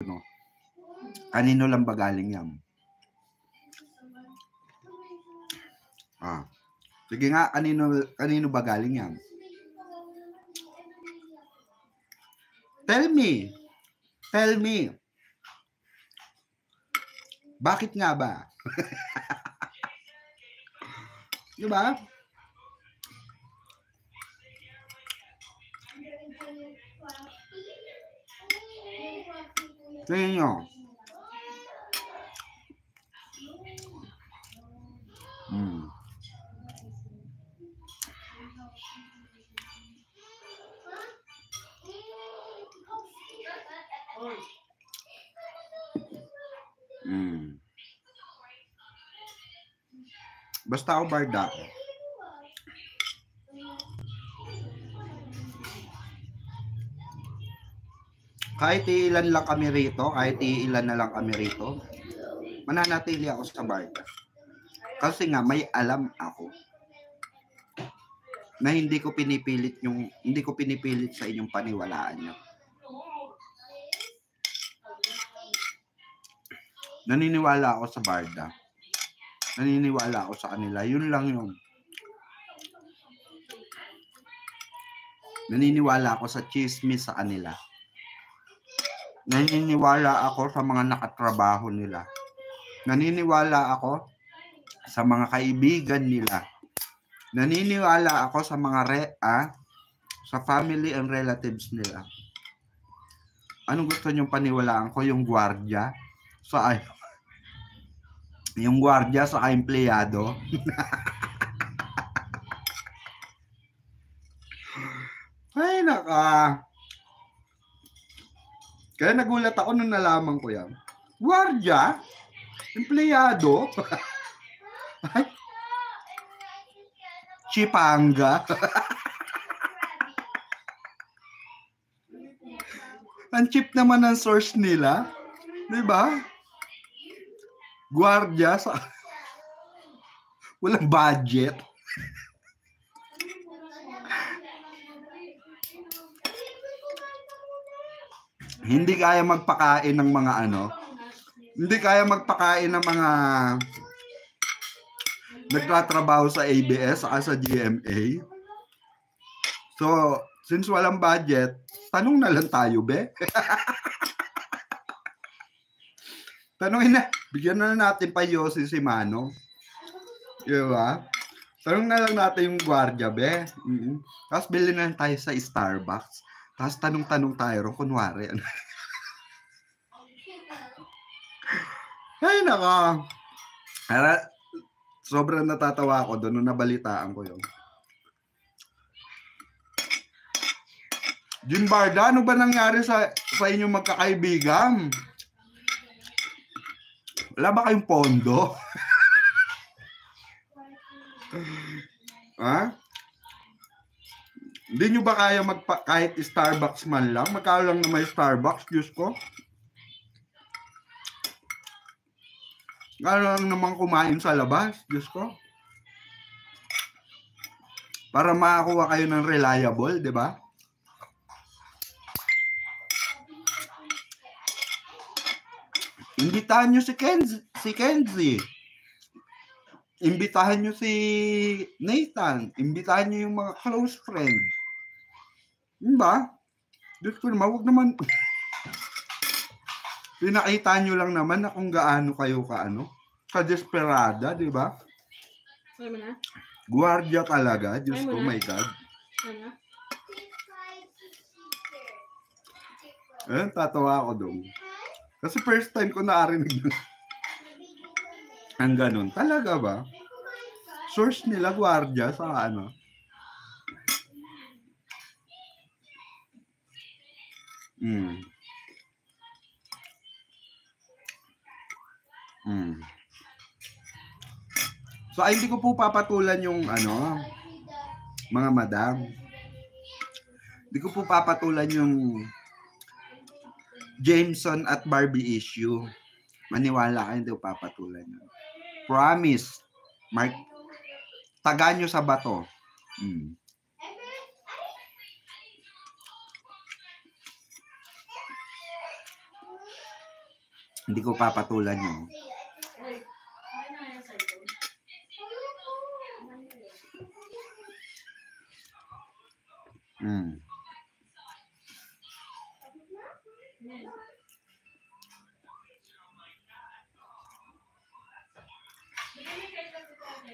no? Kanino lang ba galing yan? Sige nga, kanino ba galing yan? Tell me. Bakit nga ba? Diba? Tingnan nyo. Basta ako barda. Kahit ilan lang kami rito, mananatili ako sa barda. Kasi nga may alam ako na hindi ko pinipilit sa inyong paniwalaan nyo. Naniniwala ako sa barda. Naniniwala ako sa kanila. Yun lang yun. Naniniwala ako sa chismis sa kanila. Naniniwala ako sa mga nakatrabaho nila. Naniniwala ako sa mga kaibigan nila. Naniniwala ako sa mga sa family and relatives nila. Anong gusto niyong paniwalaan ko? Yung gwardiya? Yung gwardiya sa empleyado? Ay, naka. Kaya nagulat ako nung nalaman ko yan. Gwardiya? Empleyado? Chipanga? Ang cheap naman ang source nila. Diba? Gwardiya sa... Walang budget. Hindi kaya magpakain ng mga nagtatrabaho sa ABS at sa GMA. So, since walang budget, tanong na lang tayo, be. Tanongin na, bigyan na natin pa Yossi si Mano. Diba? Tanong na lang natin yung gwardiya, be. Tapos bilhin na tayo sa Starbucks. Tapos tanong-tanong tayo, kunwari. Ay, naka. Sobrang natatawa ako doon nung nabalitaan ko yun. Jun Barda, ano ba nangyari sa inyong magkakaibigan? Wala ba kayong pondo? Ha? Hindi nyo ba kaya kahit Starbucks man lang? Magkano lang na may Starbucks, Diyos ko? Gano'n lang naman kumain sa labas, Diyos ko? Para makakuha kayo ng reliable, di ba? Imbitahan nyo si Kenzie. Imbitahan nyo si Nathan. Imbitahan nyo yung mga close friends. Diba? Diyos ko naman, huwag naman. Pinakita nyo lang naman na kung gaano kayo ka-desperada, diba? Gwardiya talaga, Diyos ko, my God. Tatawa ako doon. Kasi first time ko narinig ang ganun. Talaga ba? Source nila, gwardiya sa So, ay, hindi ko po papatulan yung mga madam. Hindi ko po papatulan yung Jameson at Barbie issue. Maniwala kayo, hindi ko papatulan yun. Promise. Mark, taga nyo sa bato. Hindi ko papatulan yun.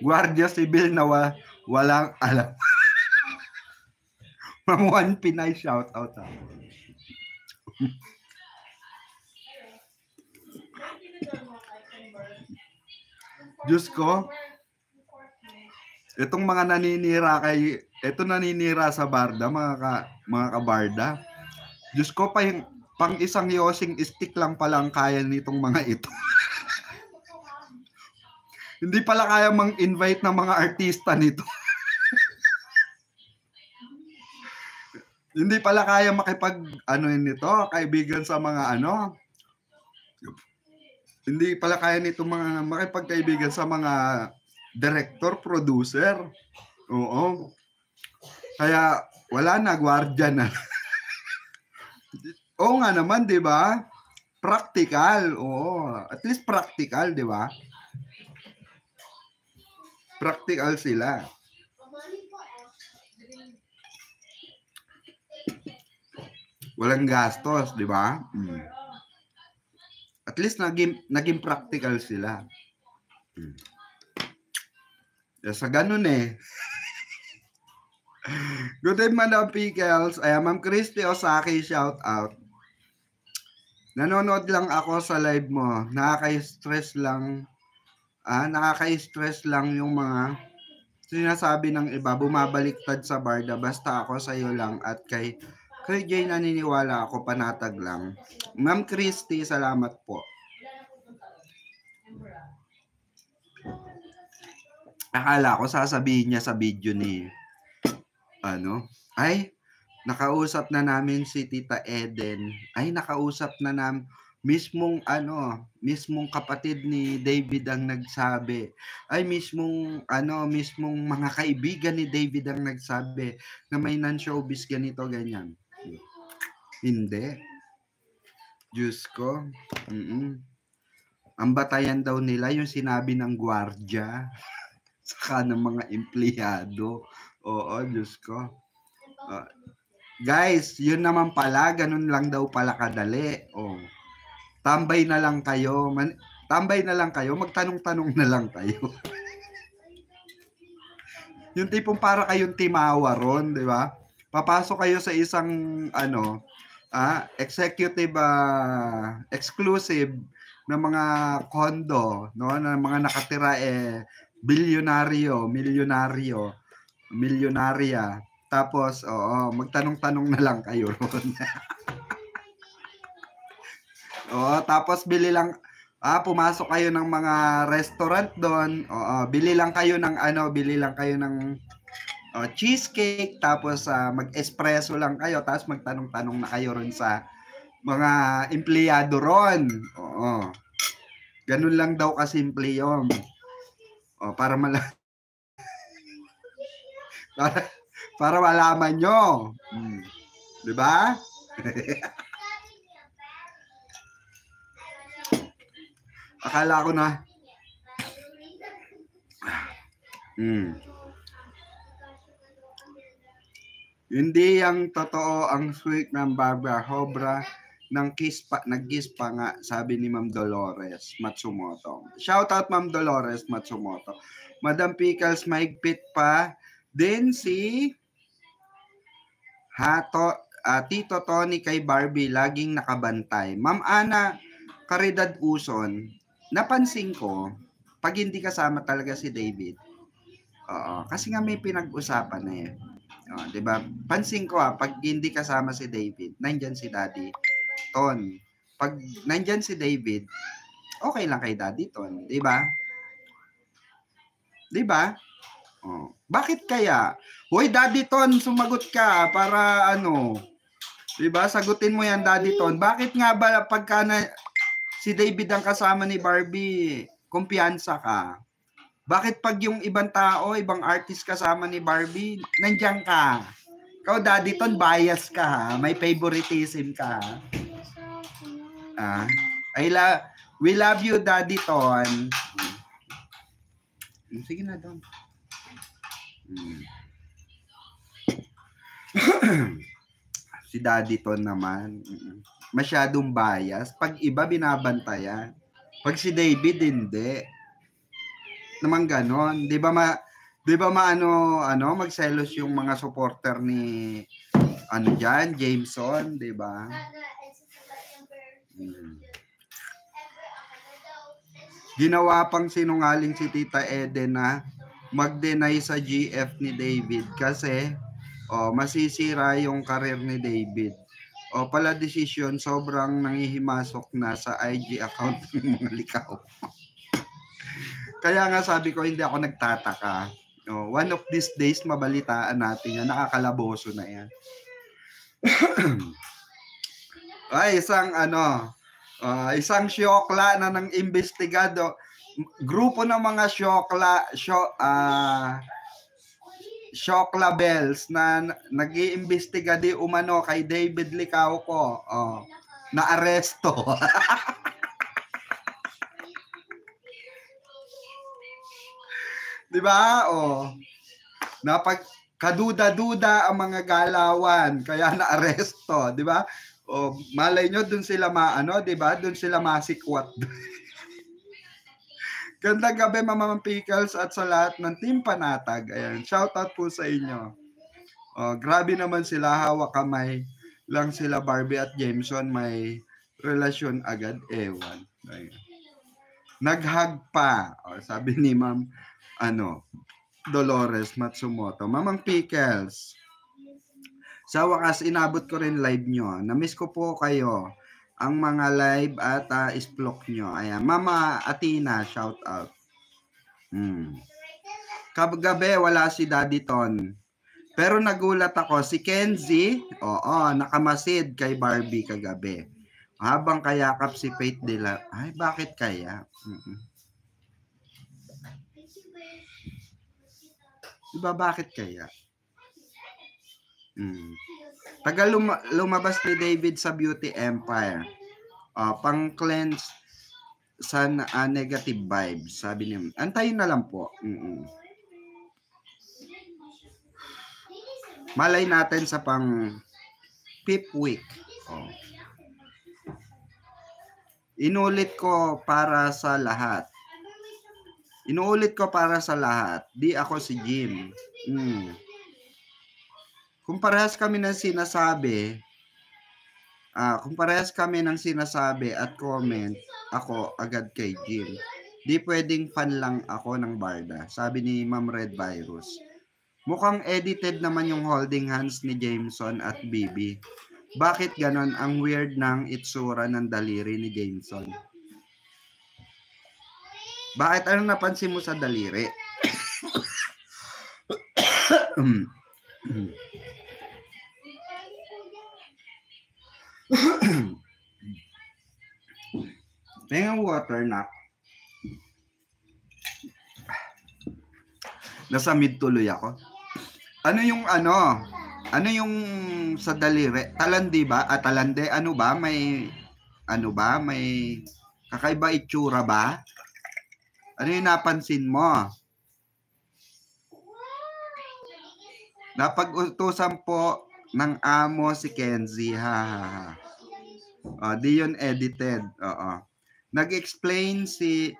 Guardia Civil na walang alam. From One Pinay, shout out. Diyos ko, itong mga naninira naninira sa barda, mga kabarda. Diyos ko, pang isang yosing stick lang palang kaya nitong mga ito. Hindi pala kaya mang-invite ng mga artista nito. Hindi pala kaya nito, kaibigan sa mga Hindi pala kaya nito makipagkaibigan sa mga director, producer. Oo. Kaya wala na, gwardiya na. Oo nga naman, 'di ba? Practical. Oo, at least practical, 'di ba? Practical sila. Walang gastos, 'di ba? At least naging practical sila. Sa ganun eh. Good day, Madam Pickles. Ma'am Christy Osaki, shout out. Nanonood lang ako sa live mo. Nakaka-stress lang yung mga sinasabi ng iba. Bumabaliktad sa barda. Basta ako sa iyo lang at kay Jay naniniwala ako, panatag lang. Ma'am Christy, salamat po. Akala ko sasabihin niya sa video ni nakausap na namin si Tita Eden. Nakausap na mismong kapatid ni David ang nagsabi. Mismong mga kaibigan ni David ang nagsabi na may non-showbiz ganito, ganyan. Hindi. Diyos ko. Ang batayan daw nila yung sinabi ng gwardiya saka ng mga empleyado. Oo, Diyos ko. Guys, yun naman pala, ganun lang daw pala kadali. Tambay na lang kayo. Magtanong-tanong na lang kayo. Yung tipong para kayong timawa ron, di ba? Papasok kayo sa isang executive exclusive na mga condo, no, na mga nakatira milyonarya. Tapos magtanong-tanong na lang kayo ron. Tapos pumasok kayo ng mga restaurant doon. Bili lang kayo ng cheesecake, tapos mag-espresso lang kayo, tapos magtanong-tanong na kayo ron sa mga empleyado ron. Ganun lang daw kasimple yun. Para para malaman nyo. Diba? Akala ko na. Hindi ang totoo ang sweet ng Barbara Hobra nag-kiss pa nga, sabi ni Ma'am Dolores Matsumoto. Shout out Ma'am Dolores Matsumoto. Madam Pickles, mahigpit pa din si Tito Tony kay Barbie, laging nakabantay. Ma'am Ana Caridad Uson, napansin ko, pag hindi kasama talaga si David, kasi nga may pinag-usapan na eh. Diba? Pansin ko pag hindi kasama si David, nandyan si Daddy Ton. Pag nandyan si David, okay lang kay Daddy Ton. Diba? Diba? Bakit kaya? Hoy, Daddy Ton, sumagot ka para diba? Sagutin mo yan, Daddy Ton. Bakit nga ba pagka si David ang kasama ni Barbie, kumpiyansa ka? Bakit pag yung ibang tao, ibang artist kasama ni Barbie, nandiyan ka? Ikaw, Daddy Ton, bias ka ha? May favoritism ka ha? We love you, Daddy Ton. Sige na doon. Si Daddy Ton naman. Masyadong bias. Pag iba, binabantayan. Pag si David, hindi. Naman ganon. Di ba magselos yung mga supporter ni dyan, Jameson, di ba? Ginawa pang sinungaling si Tita Eden na mag-deny sa GF ni David kasi masisira yung karir ni David. Pala decision, sobrang nangihimasok na sa IG account ng mga likaw. Kaya nga sabi ko, hindi ako nagtataka. One of these days, mabalitaan natin yan. Nakakalaboso na yan. Ay, isang syokla na ng investigado. Grupo ng mga syokla bells na nag-iimbestiga di umano kay David Licauco. Na aresto. Di ba? Kaduda-duda ang mga galawan kaya na aresto, di ba? Malay nyo dun sila di ba? Dun sila masikwat. Gandang gabi, Mama Pickles, at sa lahat ng Team Panatag. Ayan, shoutout po sa inyo. Grabe naman sila, hawak kamay lang sila Barbie at Jameson, may relasyon agad, ewan. Ayan. Naghag pa, sabi ni Ma'am Dolores Matsumoto. Mamang Pickles, sa wakas inabot ko rin live nyo. Namiss ko po kayo. Ang mga live at isplok nyo. Ayan, Mama Atina, shout out. Kagabi wala si Daddy Ton. Pero nagulat ako, si Kenzie, nakamasid kay Barbie kagabi. Habang kayakap si Faith Dela. Ay, bakit kaya? Diba bakit kaya? Tagal lumabas ni David sa Beauty Empire. Pang-cleanse sa negative vibes. Sabi niya, antayin na lang po. Malay natin sa pang 5th week. Inulit ko para sa lahat. Di ako si Jim. Kung parehas kami ng sinasabi at comment, ako agad kay Jim. Di pwedeng fan lang ako ng Barda, sabi ni Ma'am Red Virus. Mukhang edited naman yung holding hands ni Jameson at Bibi. Bakit ganon? Ang weird ng itsura ng daliri ni Jameson. Bakit? Ano napansin mo sa daliri? Pengang water na. Nasa mid tuloy ako. Ano yung sa daliri? Talandi ba? Talande? May kakaiba itsura ba? Ano yung napansin mo? Napag-utusan po ng amo si Kenzie. Di yun edited. Nag-explain si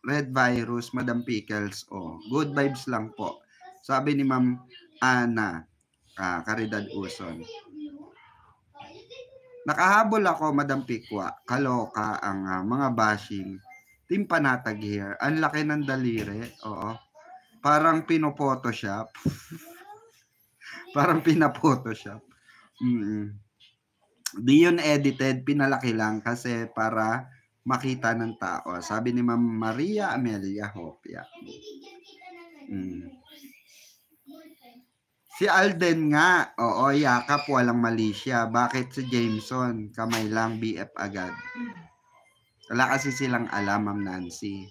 Red Virus, Madam Pickles. Good vibes lang po. Sabi ni Ma'am Ana Caridad Uson. Nakahabol ako, Madam Pikwa. Kaloka ang mga bashing. Team Panatag here. Ang laki ng daliri. Parang pino-photoshop. Di yun edited, pinalaki lang kasi para makita ng tao. Sabi ni Ma'am Maria Amelia Hopia. Si Alden nga, yakap, walang mali siya. Bakit si Jameson? Kamay lang, BF agad. Wala kasi silang alam, Ma'am Nancy.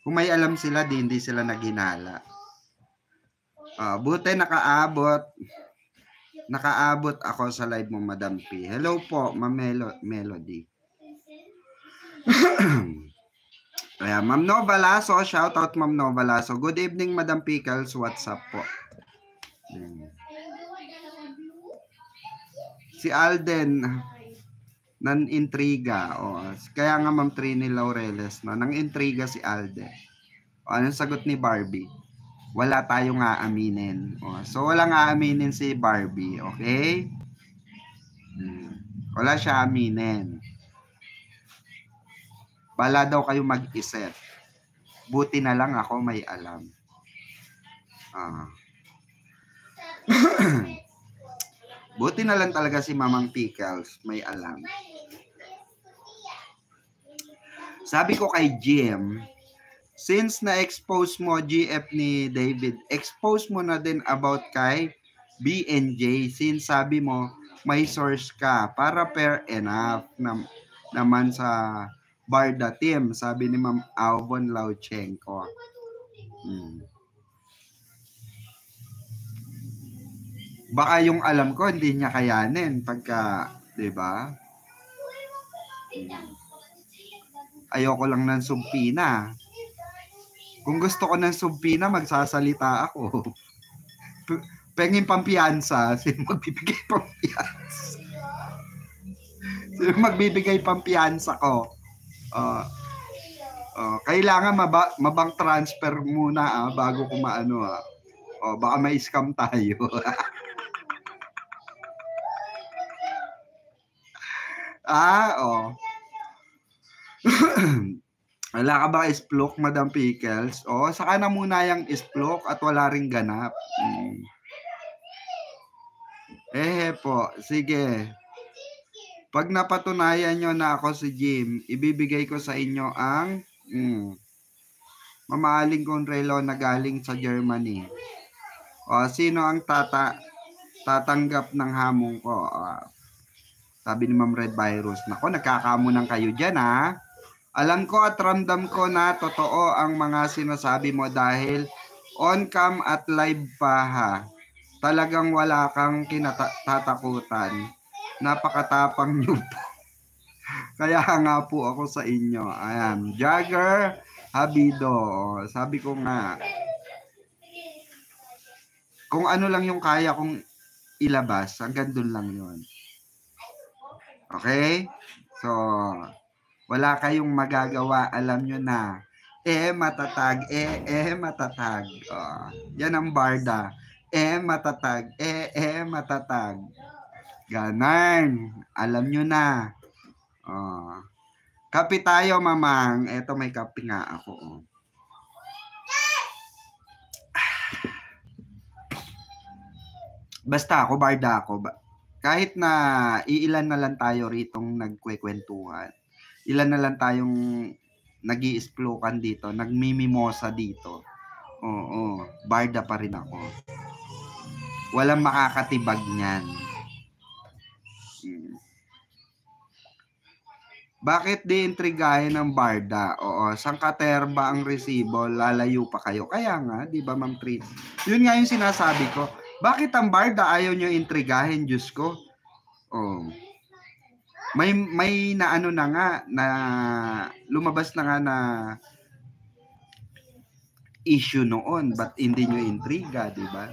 Kung may alam sila, hindi sila naghinala. Buti nakaabot. nakaabot ako sa live mo, Madam P. Hello po, Ma'am Melody. Ayan, Ma'am Nova Lasso, shout out Ma'am Nova Lasso. Good evening, Madam Pickles. What's up po? Si Alden, nan-intriga. Kaya nga Ma'am Trini Laureles, nang-intriga si Alden. Anong sagot ni Barbie? Wala tayong aaminin. So, walang aaminin si Barbie. Okay? Wala siya aminin. Bala daw kayo mag-isip. Buti na lang ako may alam. Buti na lang talaga si Mamang Pickles may alam. Sabi ko kay Jim, since na-expose mo GF ni David, expose mo na din about kay BNJ since sabi mo may source ka para fair enough naman sa Barda team, sabi ni Ma'am Alvon Lauchenko. Baka yung alam ko hindi niya kayanin pagka, 'di ba? Ayoko lang ng sumpina. Kung gusto ko ng sumpina, magsasalita ako. Pengin pampiyansa, sino magbibigay pampiyansa? Sino magbibigay pampiyansa ko? Kailangan mabang transfer muna bago ko maano baka may scam tayo. Wala ka ba isplok, Madam Pickles? Saka na muna yung isplok at wala ring ganap. Po, sige. Pag napatunayan nyo na ako si Jim, ibibigay ko sa inyo ang mamahaling kong relo na galing sa Germany. Sino ang tatanggap ng hamon ko? Sabi ni Ma'am Red Virus. Nako, nagkakamunan kayo dyan Alam ko at ramdam ko na totoo ang mga sinasabi mo dahil on cam at live pa Talagang wala kang kinatatakutan. Napakatapang nyo po. Kaya nga po ako sa inyo. Ayan, Jagger Habido. Sabi ko nga, kung ano lang yung kaya kong ilabas, hanggang doon lang yun. Okay? So, wala kayong magagawa, alam nyo na. Matatag, matatag. Yan ang Barda. Matatag, matatag. Ganon. Alam nyo na. Kape tayo, Mamang. Eto, may kape nga ako. Basta ako, Barda ako. Kahit na iilan na lang tayo ritong nagkwekwentuhan. Ilan na lang tayong nag-i-explokan dito, nagmimimosa dito. Barda pa rin ako. Walang makakatibag niyan. Bakit di intrigahin ng Barda? Sangkaterba ang resibo, lalayo pa kayo. Kaya nga, di ba, Ma'am Tris? Yun nga yung sinasabi ko. Bakit ang Barda ayaw nyo intrigahin, Diyos ko? May na ano na nga, na lumabas na nga na issue noon, but hindi nyo intriga, di ba?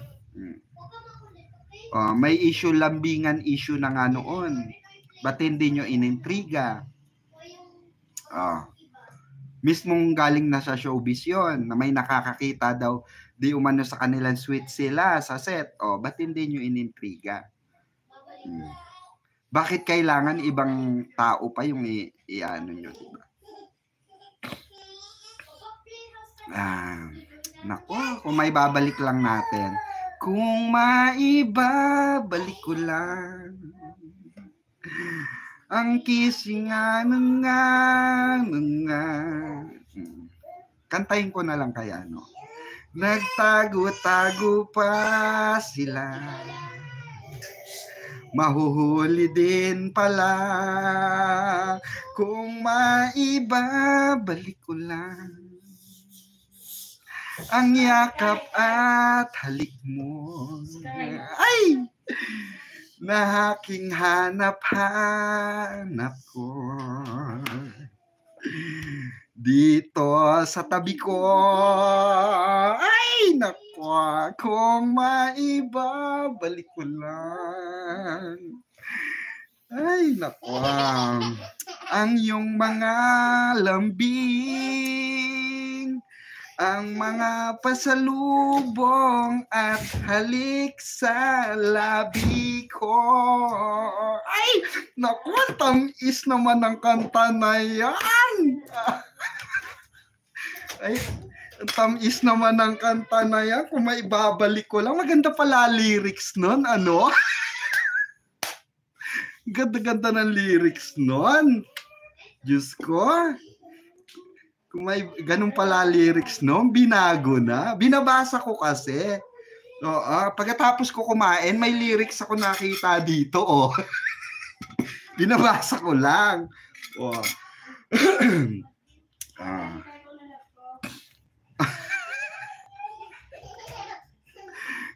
May issue, lambingan issue na nga noon, but hindi nyo inintriga. Mismong galing na sa showbiz yun, na may nakakakita daw, di umano sa kanilang sweet sila sa set. Ba't hindi nyo inintriga? Bakit kailangan ibang tao pa yung i-ano nyo, diba? Nako, kung may babalik lang natin. Kung maibabalik ko lang ang kissing nga. Kantahin ko na lang kaya, no? Nagtago-tago pa sila, mahuhuli din pala. Kung maibabalik ko lang ang yakap at halik mo. Ay! na aking hanap-hanap ko. Dito sa tabi ko, ay nako, kung maibabalik ko lang. Ay nako, ang iyong mga lambing, ang mga pasalubong at halik sa labi ko. Ay, naku, tamis naman ang kanta na yan. Ay, tamis naman ang kanta na yan. Kung may babalik ko lang, maganda pala lyrics nun, ano? Ganda-ganda ng lyrics nun. Diyos ko. Kung may ganun pala lyrics no, binago na. Binabasa ko kasi. Oo, pagkatapos ko kumain, may lyrics ako nakita dito. Oh. Binabasa ko lang. Oh.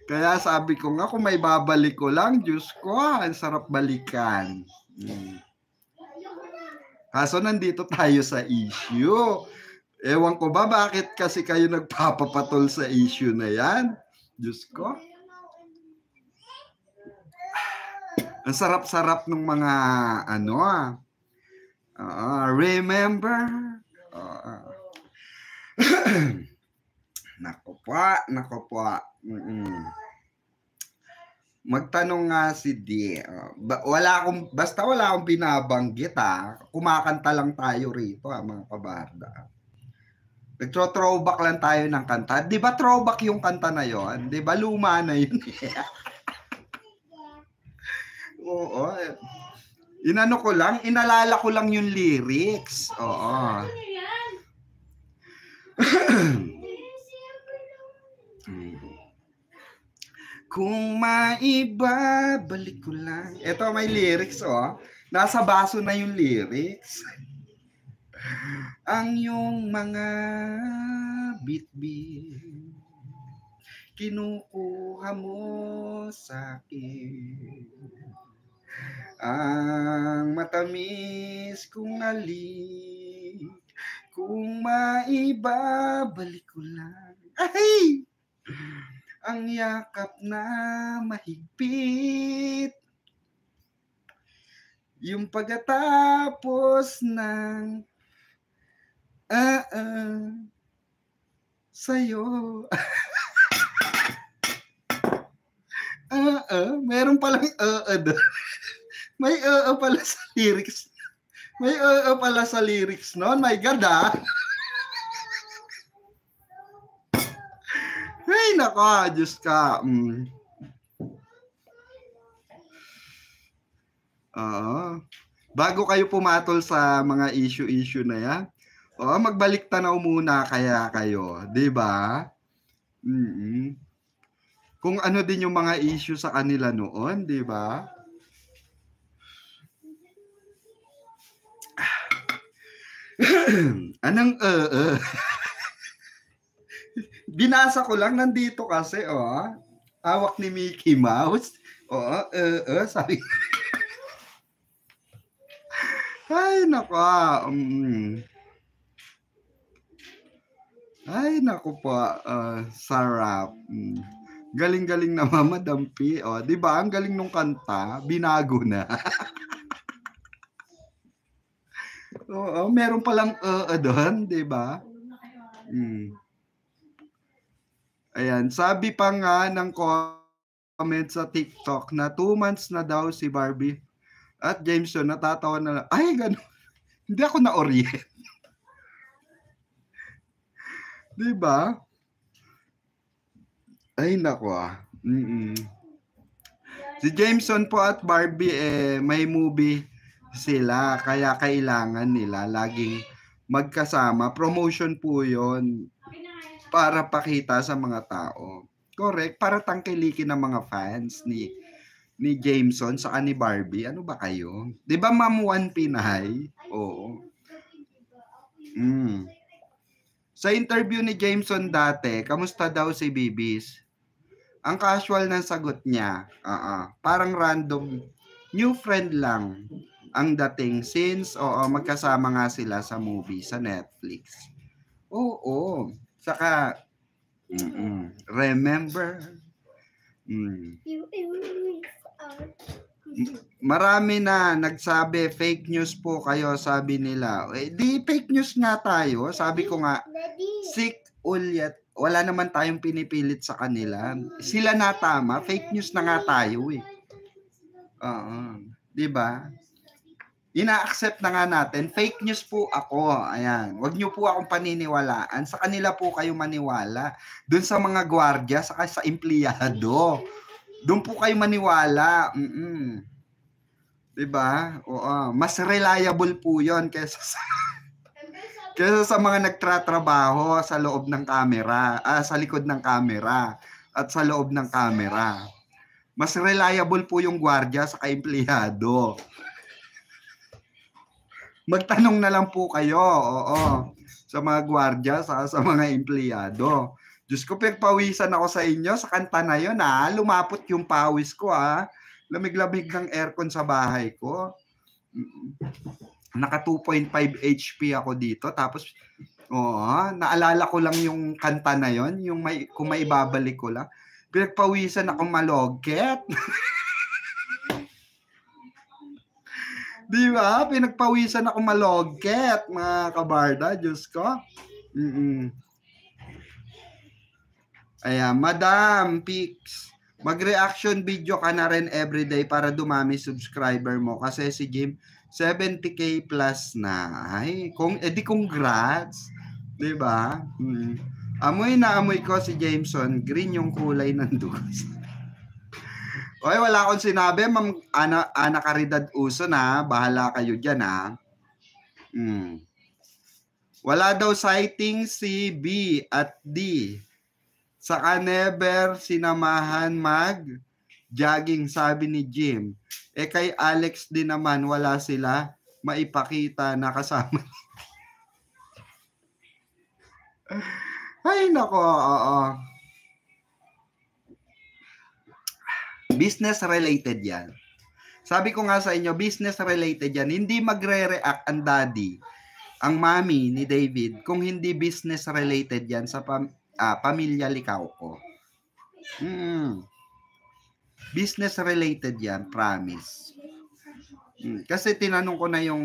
Kaya sabi ko nga, kung may babalik ko lang, Diyos ko, ang sarap balikan. Kaso nandito tayo sa issue. Ewan ko ba bakit kasi kayo nagpapapatol sa issue na yan? Diyos ko. Ang sarap-sarap ng mga ano remember. Nako po. Magtanong nga si D. Basta wala akong binabanggit Kumakanta lang tayo rito mga kabarda. Nagtro-throwback lang tayo ng kanta. Di ba throwback yung kanta na yon? Di ba luma na yun? Oo. Inano ko lang, inalala ko lang yung lyrics. Oo. Kung maibabalik ko lang. Ito may lyrics, Nasa baso na yung lyrics. Ang iyong mga bitbit kinukuha mo sa akin. Ang matamis kong alik, kung maibabalik ko lang. Ay! Ang yakap na mahigpit, yung pagkatapos ng sa'yo. Meron palang doon. May pala sa lyrics. May pala sa lyrics noon. My God, Ay, nako, Diyos ka. Bago kayo pumatol sa mga issue na yan, magbalik tanaw muna kaya kayo, 'di ba? Kung ano din yung mga issue sa kanila noon, 'di ba? Anong binasa ko lang nandito kasi hawak ni Mickey Mouse. Sabi. Ay, nako. Ay, nako po. Sarap. Galing-galing na Madam P. Di ba? Ang galing nung kanta. Binago na. Meron palang doon, di ba? Ayan. Sabi pa nga ng comment sa TikTok na 2 months na daw si Barbie at Jameson, natatawa na lang. Ay, gano'n. Hindi ako na-orient. Diba? Ay, nako. Si Jameson po at Barbie, may movie sila. Kaya kailangan nila laging magkasama. Promotion po yon para pakita sa mga tao. Correct? Para tangkilikin ng mga fans ni Jameson sa ni Barbie. Ano ba kayo? 'Di ba Ma'am Juan Pinay? Oo. Sa interview ni Jameson dati, kamusta daw si Bibis? Ang casual ng sagot niya. Parang random. New friend lang ang dating since magkasama nga sila sa movie sa Netflix. Oo. Saka remember. Marami na nagsabi fake news po kayo, sabi nila. Di fake news nga tayo. Sabi ko nga, sick ulit. Wala naman tayong pinipilit sa kanila. Sila na tama, fake news na nga tayo eh. Di ba? Ina-accept na nga natin, fake news po ako. Ayan. Huwag niyo po akong paniniwalaan. Sa kanila po kayo maniwala. Doon sa mga gwardiya, saka sa empleyado. Doon po kayo maniwala. Diba? Oo. Mas reliable po yon kaysa sa mga nagtratrabaho sa loob ng camera, sa likod ng camera at sa loob ng camera. Mas reliable po yung gwardiya sa empleyado. Magtanong na lang po kayo, sa mga gwardiya sa mga empleyado. Diyos ko, pagpawisan ako sa inyo sa kanta na yun, lumapot yung pawis ko, lamig-lamig ng aircon sa bahay ko. Naka 2.5 HP ako dito. Tapos, naalala ko lang yung kanta na yon, kung may ibabalik ko lang. Pinagpawisan ako malogket. Di ba? Pinagpawisan ako malogket, mga kabarda. Diyos ko. Ayan, Madam Pix. Mag-reaction video ka na rin everyday para dumami subscriber mo. Kasi si Jim, 70k plus na. Ay, congrats. Diba? Amoy na amoy ko si Jameson. Green yung kulay ng dugos. Oy, wala akong sinabi. Ma'am Ana Caridad Uso na. Bahala kayo dyan, Wala daw sighting si B at D. Saka never sinamahan mag-jogging, sabi ni Jim. Kay Alex din naman, wala sila maipakita na kasama. Ay, nako, Business-related yan. Sabi ko nga sa inyo, business-related yan. Hindi magre-react ang daddy, ang mommy ni David, kung hindi business-related yan sa pamilya likaw ko. Business-related yan, promise. Kasi tinanong ko na yung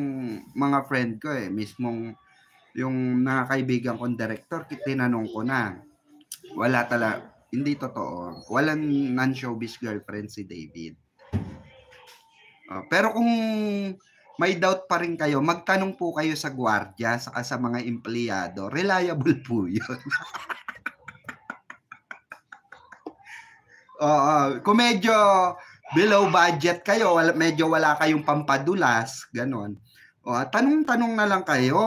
mga friend ko mismong yung nakakaibigan kong director, tinanong ko na. Wala talaga, hindi totoo. Walang non-showbiz girlfriend si David. Pero kung may doubt pa rin kayo, magtanong po kayo sa gwardiya, saka sa mga empleyado. Reliable po yun. Kung medyo below budget kayo, medyo wala kayong pampadulas, ganon. Tanong-tanong na lang kayo.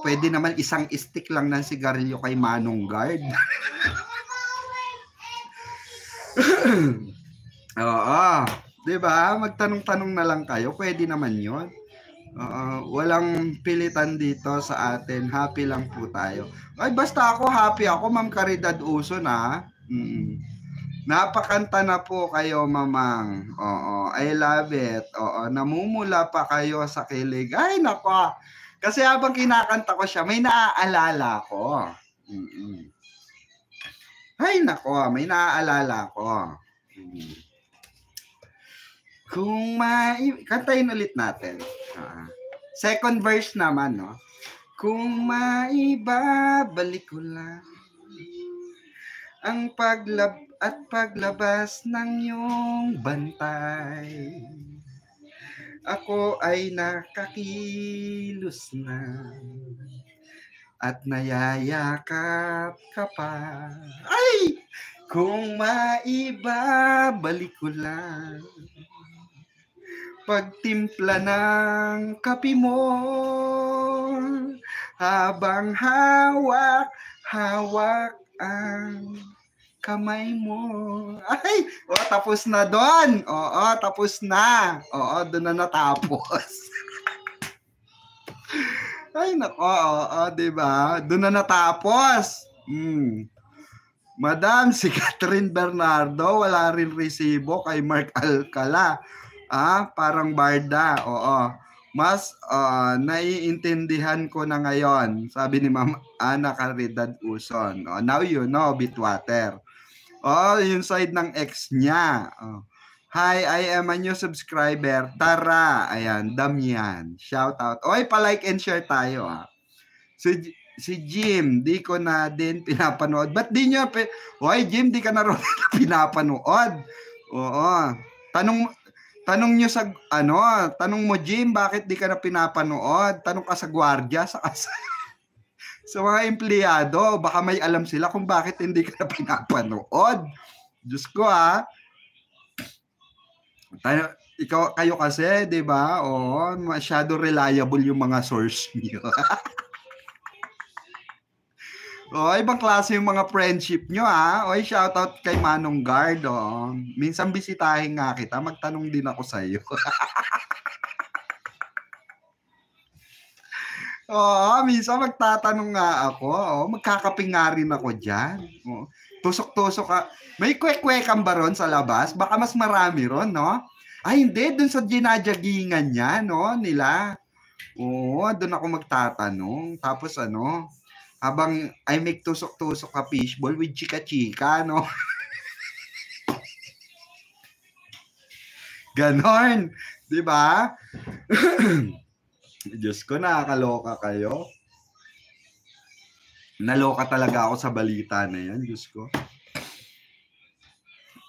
Pwede naman isang stick lang ng sigarilyo kay Manong Guard. Diba? Magtanong-tanong na lang kayo. Pwede naman yun. Walang pilitan dito sa atin. Happy lang po tayo. Ay, basta ako, happy ako, Ma'am Caridad Uso na. Napakanta na po kayo, mamang. I love it. Namumula pa kayo sa kilig. Ay, nako. Kasi habang kinakanta ko siya, may naaalala ko. Ay, nako. May naaalala ko. Kantayin ulit natin. Second verse naman, no? Kung maibabalik ko lang ang paglabas ng iyong bantay, ako ay nakakilos na at nayayakap ka pa. Ay! Kung maibabalik ko lang pagtimpla ng kape mo habang hawak ang kamay mo. Ay, tapos na doon. Tapos na. Doon na natapos. Ay, nako, diba? Doon na natapos. Madam, si Catherine Bernardo, wala rin resibo kay Mark Alcala. Parang barda. Oo. Mas naiintindihan ko na ngayon, sabi ni Ma'am Ana Caridad Uson. Now you know, Bitwater. Yung side ng ex niya. Hi, I am a new subscriber. Tara. Ayan, Damian. Shout out. Oy, pa-like and share tayo. Si Jim, di ko na din pinapanood. Ba't di nyo? Oy, Jim, di ka na rin pinapanood. Oo. Tanong nyo sa, tanong mo, Jim, bakit di ka na pinapanood? Tanong ka sa gwardiya, sa mga empleyado. Baka may alam sila kung bakit hindi ka na pinapanood. Diyos ko, kayo kasi, di ba? Masyado reliable yung mga source niyo. Ibang klase yung mga friendship nyo, shoutout kay Manong Guard, Minsan bisitahin nga kita, magtanong din ako sa'yo. Minsan magtatanong nga ako, magkakaping nga rin ako dyan. Tusok-tusok ka. May kwek-kwekan ba ron sa labas? Baka mas marami ron, no? Ay, hindi, dun sa ginajagingan niya, no, nila. Dun ako magtatanong. Tapos habang I make tusok-tusok ka fishball with chika-chika, no? Ganon. Di ba? Diyos ko, nakakaloka kayo. Naloka talaga ako sa balita na yan, Diyos ko.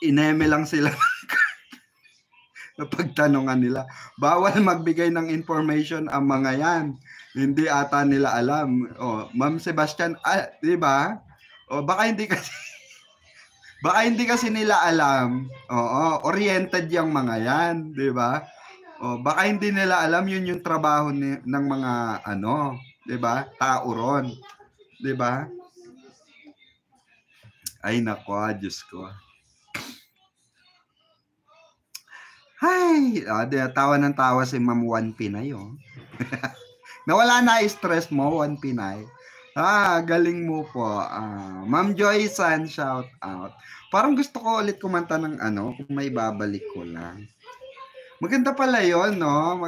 Ineme lang sila na pagtanungan nila. Bawal magbigay ng information ang mga yan. Hindi ata nila alam. Ma'am Sebastian, di ba? Baka hindi kasi nila alam. Oriented yung mga yan, di ba? Baka hindi nila alam yun yung trabaho ng mga di ba? Tao ron. Di ba? Ay nako, Diyos ko. Ay, tawa ng tawa si Ma'am Juan Pinay, Nawala na stress mo, Juan Pinay. Galing mo po. Ma'am Joy San, shout out. Parang gusto ko ulit kumanta ng kung may babalik ko lang. Maganda pala yun, no?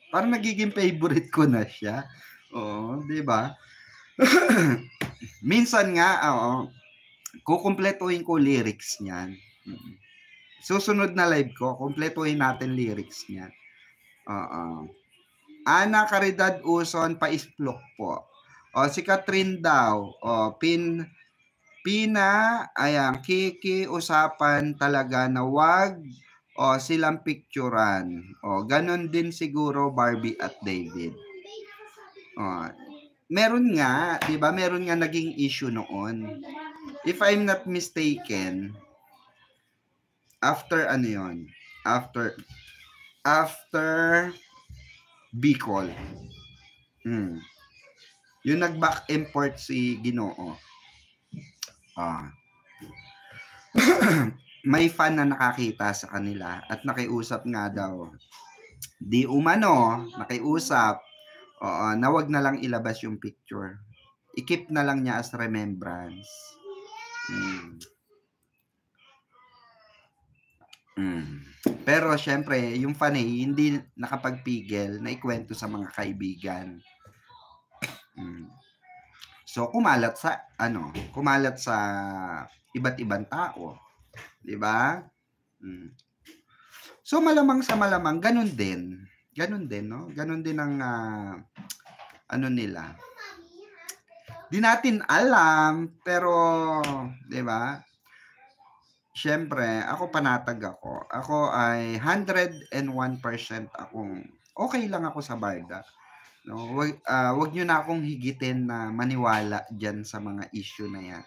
Parang nagiging favorite ko na siya. Di ba? Minsan nga, kukumpletuhin ko lyrics niyan. Susunod na live ko, kumpletuhin natin lyrics niya. Ana Caridad Uson, paisplok po. Si Catherine daw, ayan, usapan talaga na wag silang picturean. Ganon din siguro Barbie at David. Meron nga, di ba? Meron nga naging issue noon. If I'm not mistaken, after Bicol. Yung nag-back import si Ginoo. May fan na nakakita sa kanila at nakiusap nga daw. Di umano, nakiusap. Na wag na lang ilabas yung picture. I-keep na lang niya as remembrance. Pero syempre, yung fanay hindi nakapagpigil na ikwento sa mga kaibigan. So kumalat sa iba't ibang tao, 'di ba? So malamang sa malamang ganun din, no? Ganun din ang nila. Di natin alam, pero 'di ba? Siyempre, ako panatag ako. Ako ay 101% akong okay lang ako sa barda. No, wag niyo na akong higitin na maniwala diyan sa mga issue na 'yan.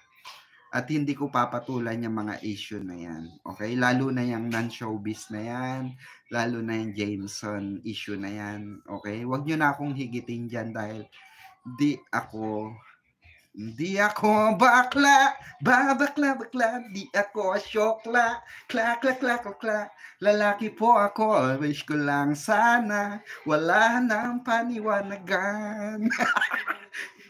At hindi ko papatulan yung mga issue na 'yan. Okay? Lalo na yung non-showbiz na 'yan, lalo na yung Jameson issue na 'yan. Okay? Wag niyo na akong higitin diyan dahil di ako bakla, di ako syokla, kla, lalaki po ako, wish ko lang sana, wala nang paniwanagan.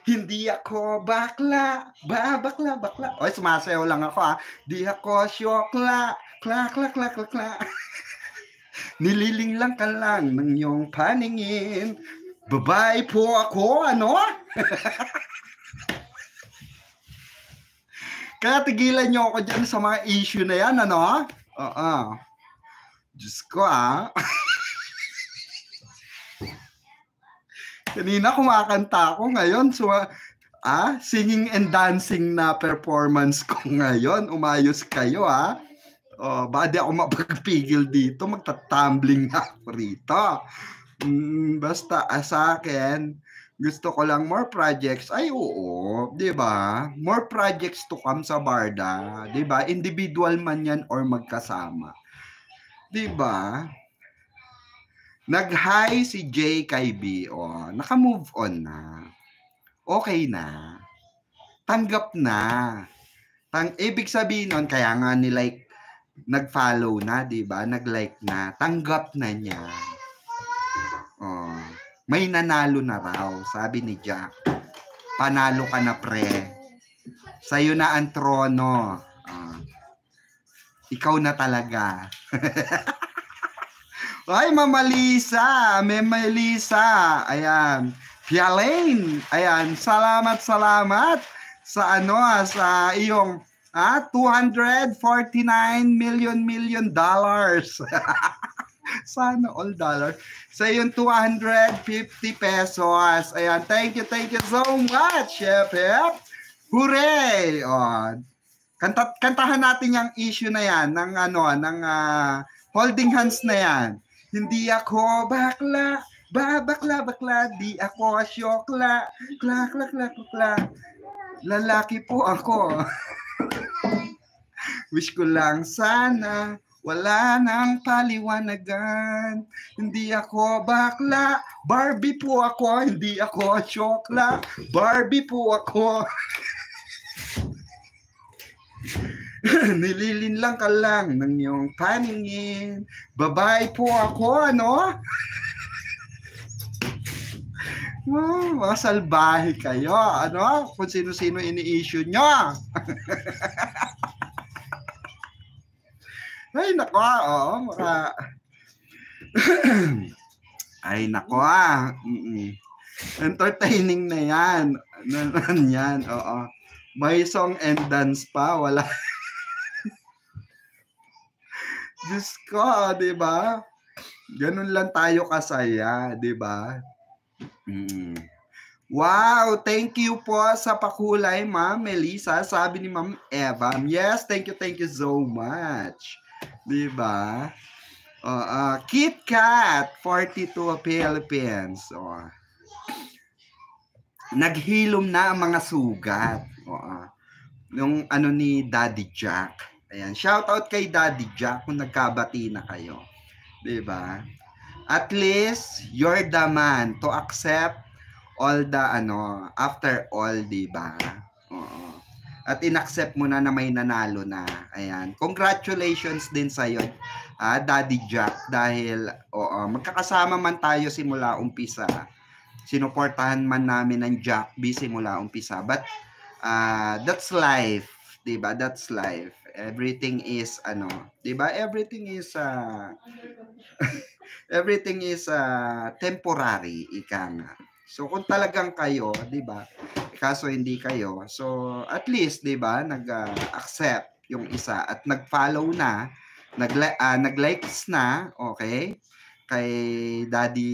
Hindi ako bakla, bakla. Oy, sumasayaw lang ako Di ako syokla, kla, kla, kla, kla, kla. Nililinglang ka lang ng iyong paningin. Babae po ako, ano? Kaya tigilan niyo ako dyan sa mga issue na yan, ano? Diyos ko, Kanina kumakanta ako, ngayon singing and dancing na performance ko ngayon. Umayos kayo, ba di ako mapagpigil dito, magta-tumbling na ako rito. Basta sa akin, gusto ko lang more projects. Ay, oo, 'di ba? More projects to come sa Barda, 'di ba? Individual man 'yan or magkasama. 'Di ba? Nag-hi si Jay kay B. Naka-move on na. Okay na. Tanggap na. Ibig sabihin nun, kaya nga ni-like, nag-follow na, 'di ba? Nag-like na. Tanggap na niya. May nanalo na raw, sabi ni Jack. Panalo ka na, pre. Sa'yo na ang trono. Ikaw na talaga. Ay, Mama Lisa. Mama Lisa. Ayan. Fialane. Ayan. Salamat sa sa iyong $249 million. Sana all dollar. Sa yung 250 pesos. Ayan, thank you so much, Chef. Hooray! Kantahan natin yung issue na yan ng holding hands na yan. Hindi ako bakla, bakla, di ako syokla, kla. Lalaki po ako. Wish ko lang sana wala nang paliwanagan. Hindi ako bakla, Barbie po ako. Hindi ako syokla, Barbie po ako. Nililinlang ka lang ng iyong paningin. Babae po ako, ano? Mga salbahe kayo, ano? Kung sino-sino ini-issue nyo. Ay, nako, Ay, nako, Entertaining na yan. Yan, May song and dance pa, wala. Diyos ko, di ba? Ganun lang tayo kasaya, di ba? Wow, thank you po sa pakulay, Ma'am Melissa. Sabi ni Ma'am Eva. Yes, thank you so much. Diba? Kit Kat, 42 Philippines. Naghilom na ang mga sugat. Yung ni Daddy Jack. Ayan, shout out kay Daddy Jack kung nagkabati na kayo. Diba? At least, you're the man to accept all the after all, diba? At inaccept mo na may nanalo na. Ayan. Congratulations din sa iyo, Daddy Jack, dahil magkakasama man tayo simula umpisa. Sinuportahan man namin ng Jack B simula umpisa. But that's life, 'di ba? That's life. Everything is diba? Everything is temporary, ika nga. So kung talagang kayo, 'di ba? Kaso hindi kayo. So at least, 'di ba, nag-accept yung isa at nag-follow na, nag-likes na, okay? Kay Daddy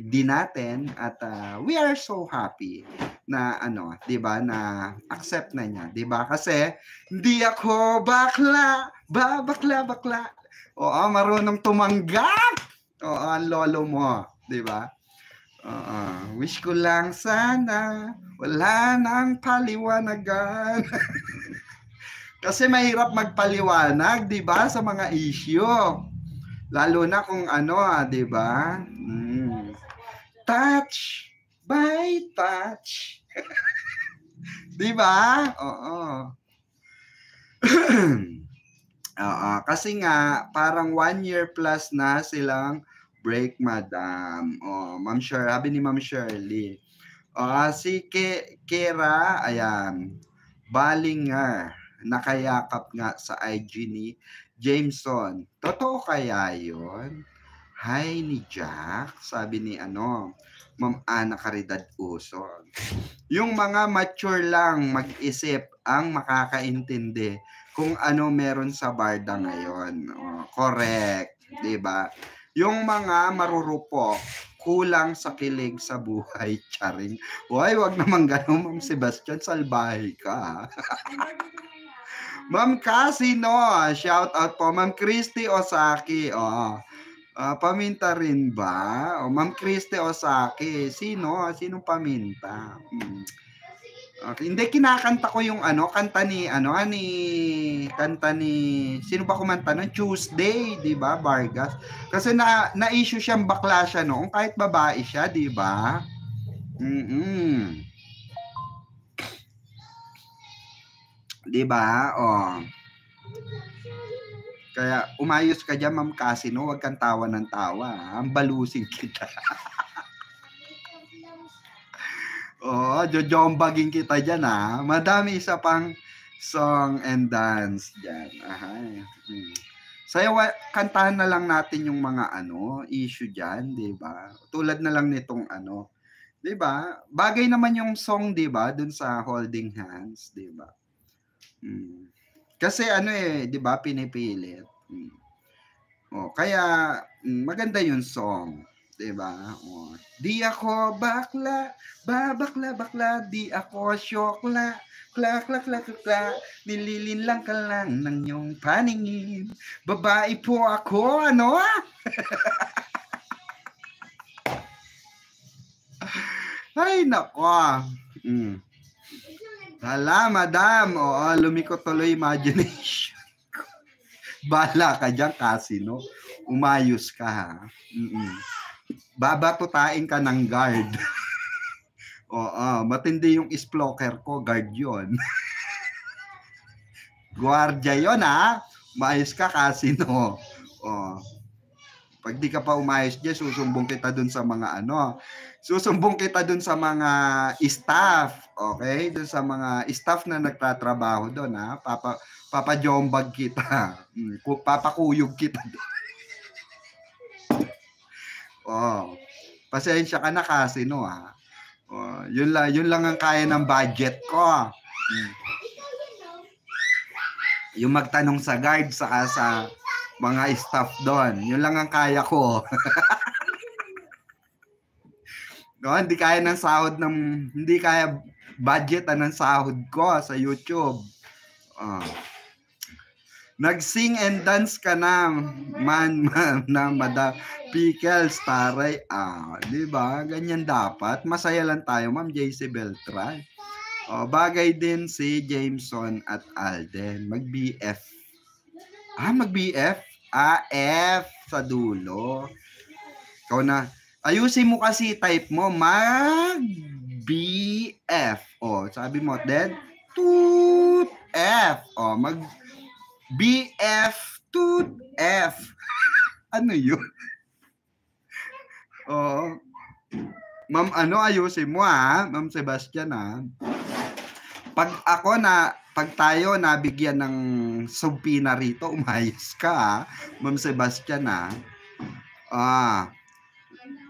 D natin at we are so happy na 'di ba, na accept na niya, 'di ba? Kasi hindi ako bakla, bakla. Marunong tumanggap. Ang lolo mo, 'di ba? Wish ko lang sana wala nang paliwanagan. Kasi mahirap magpaliwanag, 'di ba, sa mga issue. Lalo na kung 'di ba? Touch by touch. 'Di ba? Kasi nga parang 1 year plus na silang break, madam. Ma'am Shirley, sabi ni Ma'am Shirley. Si Kera, ayan, Balinger, nakayakap nga sa IG ni Jameson. Totoo kaya yun? Hi ni Jack, sabi ni Ma'am Ana Caridad Uson. Yung mga mature lang mag-isip ang makakaintindi kung ano meron sa barda ngayon. Correct, 'di ba? Yung mga marurupok, kulang sa kilig sa buhay, charing. Hoy, wag naman gano'n, Ma'am Sebastian, salbahe ka. Ma'am Casino, shout out po. Ma'am Christy Osaki, paminta rin ba? Ma'am Christy Osaki, sinong paminta? Okay. Hindi, kinakanta ko yung kanta ni sino ba kumanta nun? Tuesday, 'di ba? Vargas. Kasi na-issue siyang bakla siya noon, kahit babae siya, 'di ba? Mm. 'Di ba? Kaya umayos ka diyan, Ma'am Casino, wag kang tawa ng tawa. Ang balusin kita. Jojombagin kita dyan, Madami isa pang song and dance dyan. Sayo, kantahan na lang natin yung mga issue dyan, di ba? Tulad na lang nitong di ba? Bagay naman yung song, di ba? Dun sa Holding Hands, di ba? Kasi di ba? Pinipilit. Kaya maganda yung song. Diba? Di ako bakla, bakla, di ako syokla, kla, nililin lang ka lang ng iyong paningin. Babae po ako, Ay, nako. Hala, madam. Lumiko tuloy imagination. Bala ka dyan, Casino. Umayos ka, ha? Babatutain ka ng guard. Matindi yung sploker ko, guard yon. Guardia yon, ha? Umayos ka, Casino. Pag di ka pa umayos dyan, susumbong kita dun sa mga susumbong kita dun sa mga staff, okay? Dun sa mga staff na nagtatrabaho dun, ha? Papajombag kita. Papakuyog kita dun. Pasensya ka na, Casino, ha. Yun lang ang kaya ng budget ko. Yung magtanong sa guard sa mga staff doon. Yun lang ang kaya ko. Hindi kaya ng sahod hindi kaya budget ng sahod ko sa YouTube. Nag-sing and dance ka na, man na Madam Pickles, taray. Di ba? Ganyan dapat. Masaya lang tayo, Ma'am JC Beltran. Bagay din si Jameson at Alden. Mag-BF. Mag-BF? F sa dulo. Ikaw na. Ayusin mo kasi type mo. Mag-BF. Sabi mo, then, toot F. BF toot F. Ano yun? Ma'am, ayusin mo, Ma'am Sebastian, Pag tayo nabigyan ng subpina rito, umayos ka, Ma'am Sebastian,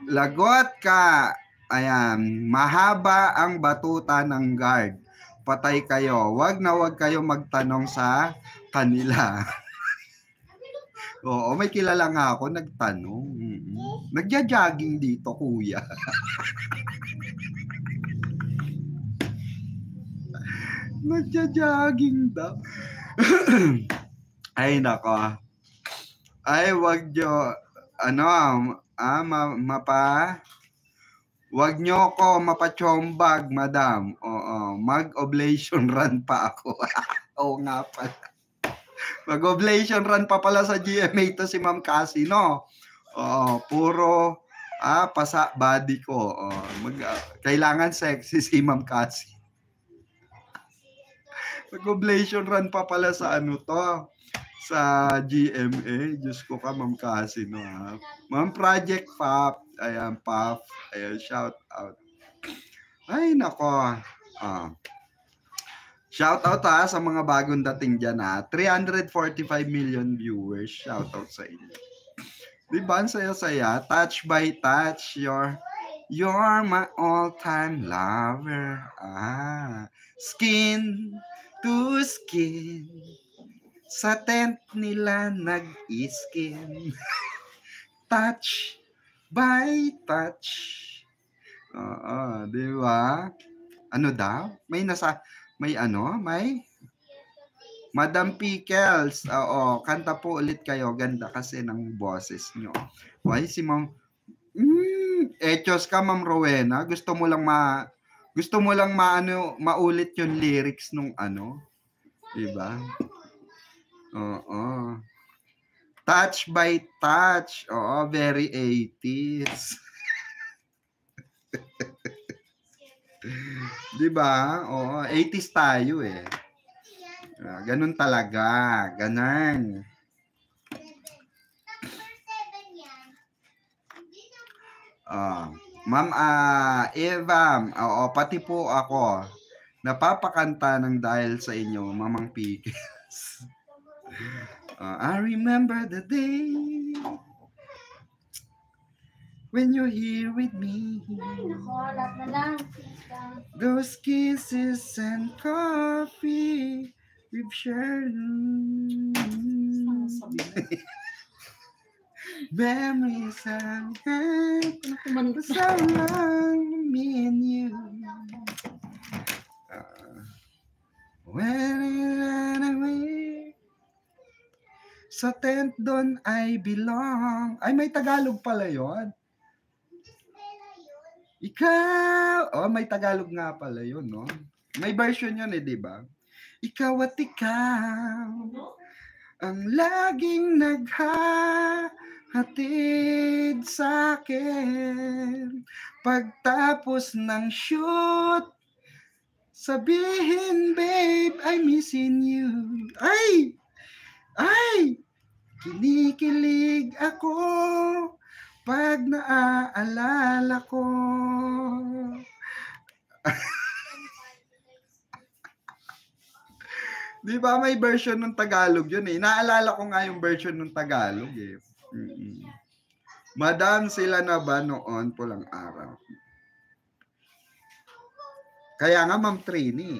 lagot ka. Ayan, mahaba ang batuta ng guard. Patay kayo. Wag kayo magtanong sa kanila. May kilala nga ako nagtanong. Nagja-jogging dito, kuya. Nagja-jogging daw. Ay, nako. Ay, wag nyo, wag nyo ko mapachombag, madam. Mag-oblation run pa ako. Oo nga pala. Mag-oblation run pa pala sa GMA to si Ma'am Casino. Puro pasa body ko. Kailangan sexy si Ma'am Cassie. Mag-oblation run pa pala sa sa GMA. Diyos ko ka, Ma'am Casino, Ma'am Project Pop. Ayan, Pop. Ayan, shout out. Ay, nako. Shoutout sa mga bagong dating dyan 345 million viewers. Shoutout sa inyo. Diba, ang saya-saya? Touch by touch. You're my all-time lover. Skin to skin. Sa tent nila nag-skin. Touch by touch. Di ba? Ano daw? May Madam Pickles. Kanta po ulit kayo. Ganda kasi ng boses nyo. Why si Ma'am Echos ka, Ma'am Rowena? Gusto mo lang maulit yung lyrics nung diba? Touch by touch. Very 80s. Diba? 80s tayo eh. Ganun talaga. Ganon. Ma'am Eva, pati po ako napapakanta ng dahil sa inyo, Mamang Pickles. I remember the day when you're here with me. Those kisses and coffee we've shared. Memories I had for so long, me and you. When I ran away, sa tent doon I belong. Ay, may Tagalog pala yun. Ikaw, may Tagalog nga pala yun, no? May version yun di ba? Ikaw at ikaw, ang laging naghahatid sa akin. Pagtapos ng shoot, sabihin, babe, I'm missing you. Ay, kinikilig ako pag naaalala ko. Di ba may version ng Tagalog yun eh. Naalala ko nga yung version ng Tagalog eh. Madam, sila na ba noon pulang araw? Kaya nga, Ma'am Trini,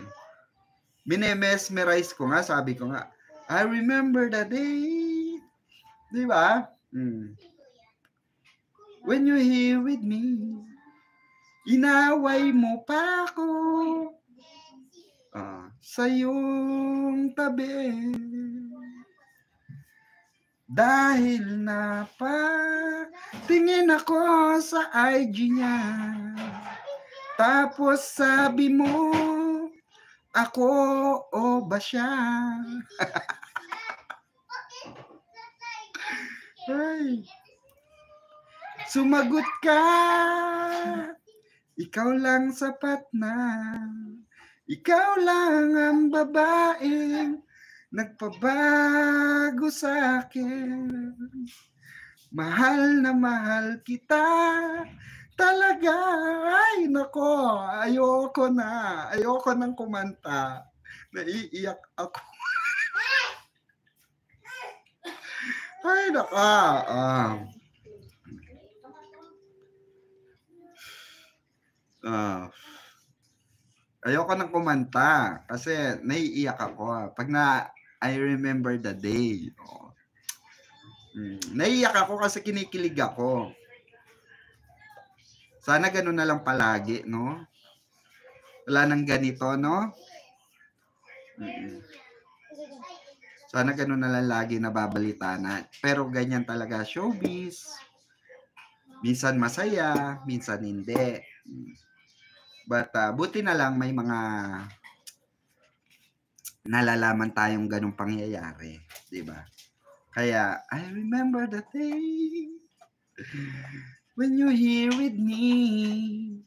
minemesmerize ko nga, sabi ko nga, I remember the day. Di ba? When you're here with me, inaway mo pa ako sa iyong tabi. Dahil tingin ako sa IG niya. Tapos sabi mo, ako o ba siya? Ay. Sumagot ka, ikaw lang sapat na. Ikaw lang ang babaeng nagpabago sa akin. Mahal na mahal kita talaga. Ay, nako, ayoko nang kumanta. Naiiyak ako. Ay, naka. Ayoko nang kumanta kasi naiiyak ako. Pag I remember the day. Naiiyak ako kasi kinikilig ako. Sana ganun na lang palagi, no? Wala nang ganito, no? Sana ganun na lang lagi nababalitaan. Pero ganyan talaga showbiz. Minsan masaya, minsan hindi. But buti na lang may mga nalalaman tayong ganung pangyayari, di ba? Kaya I remember the day when you're here with me.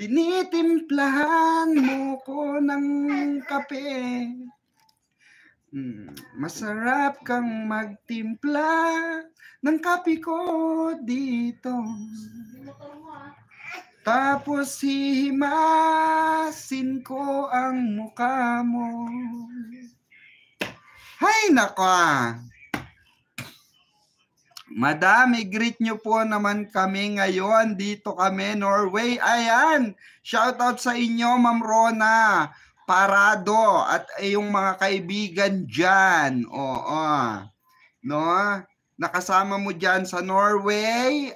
Tinitimplahan mo ko ng kape. Masarap kang magtimpla ng kape ko dito. Tapos hihimasin ko ang mukha mo. Hay nako. Madam, i-greet nyo po naman kami ngayon. Dito kami, Norway. Ayan, shoutout sa inyo, Ma'am Rona Parado at yung mga kaibigan dyan. Oo. No? Nakasama mo dyan sa Norway.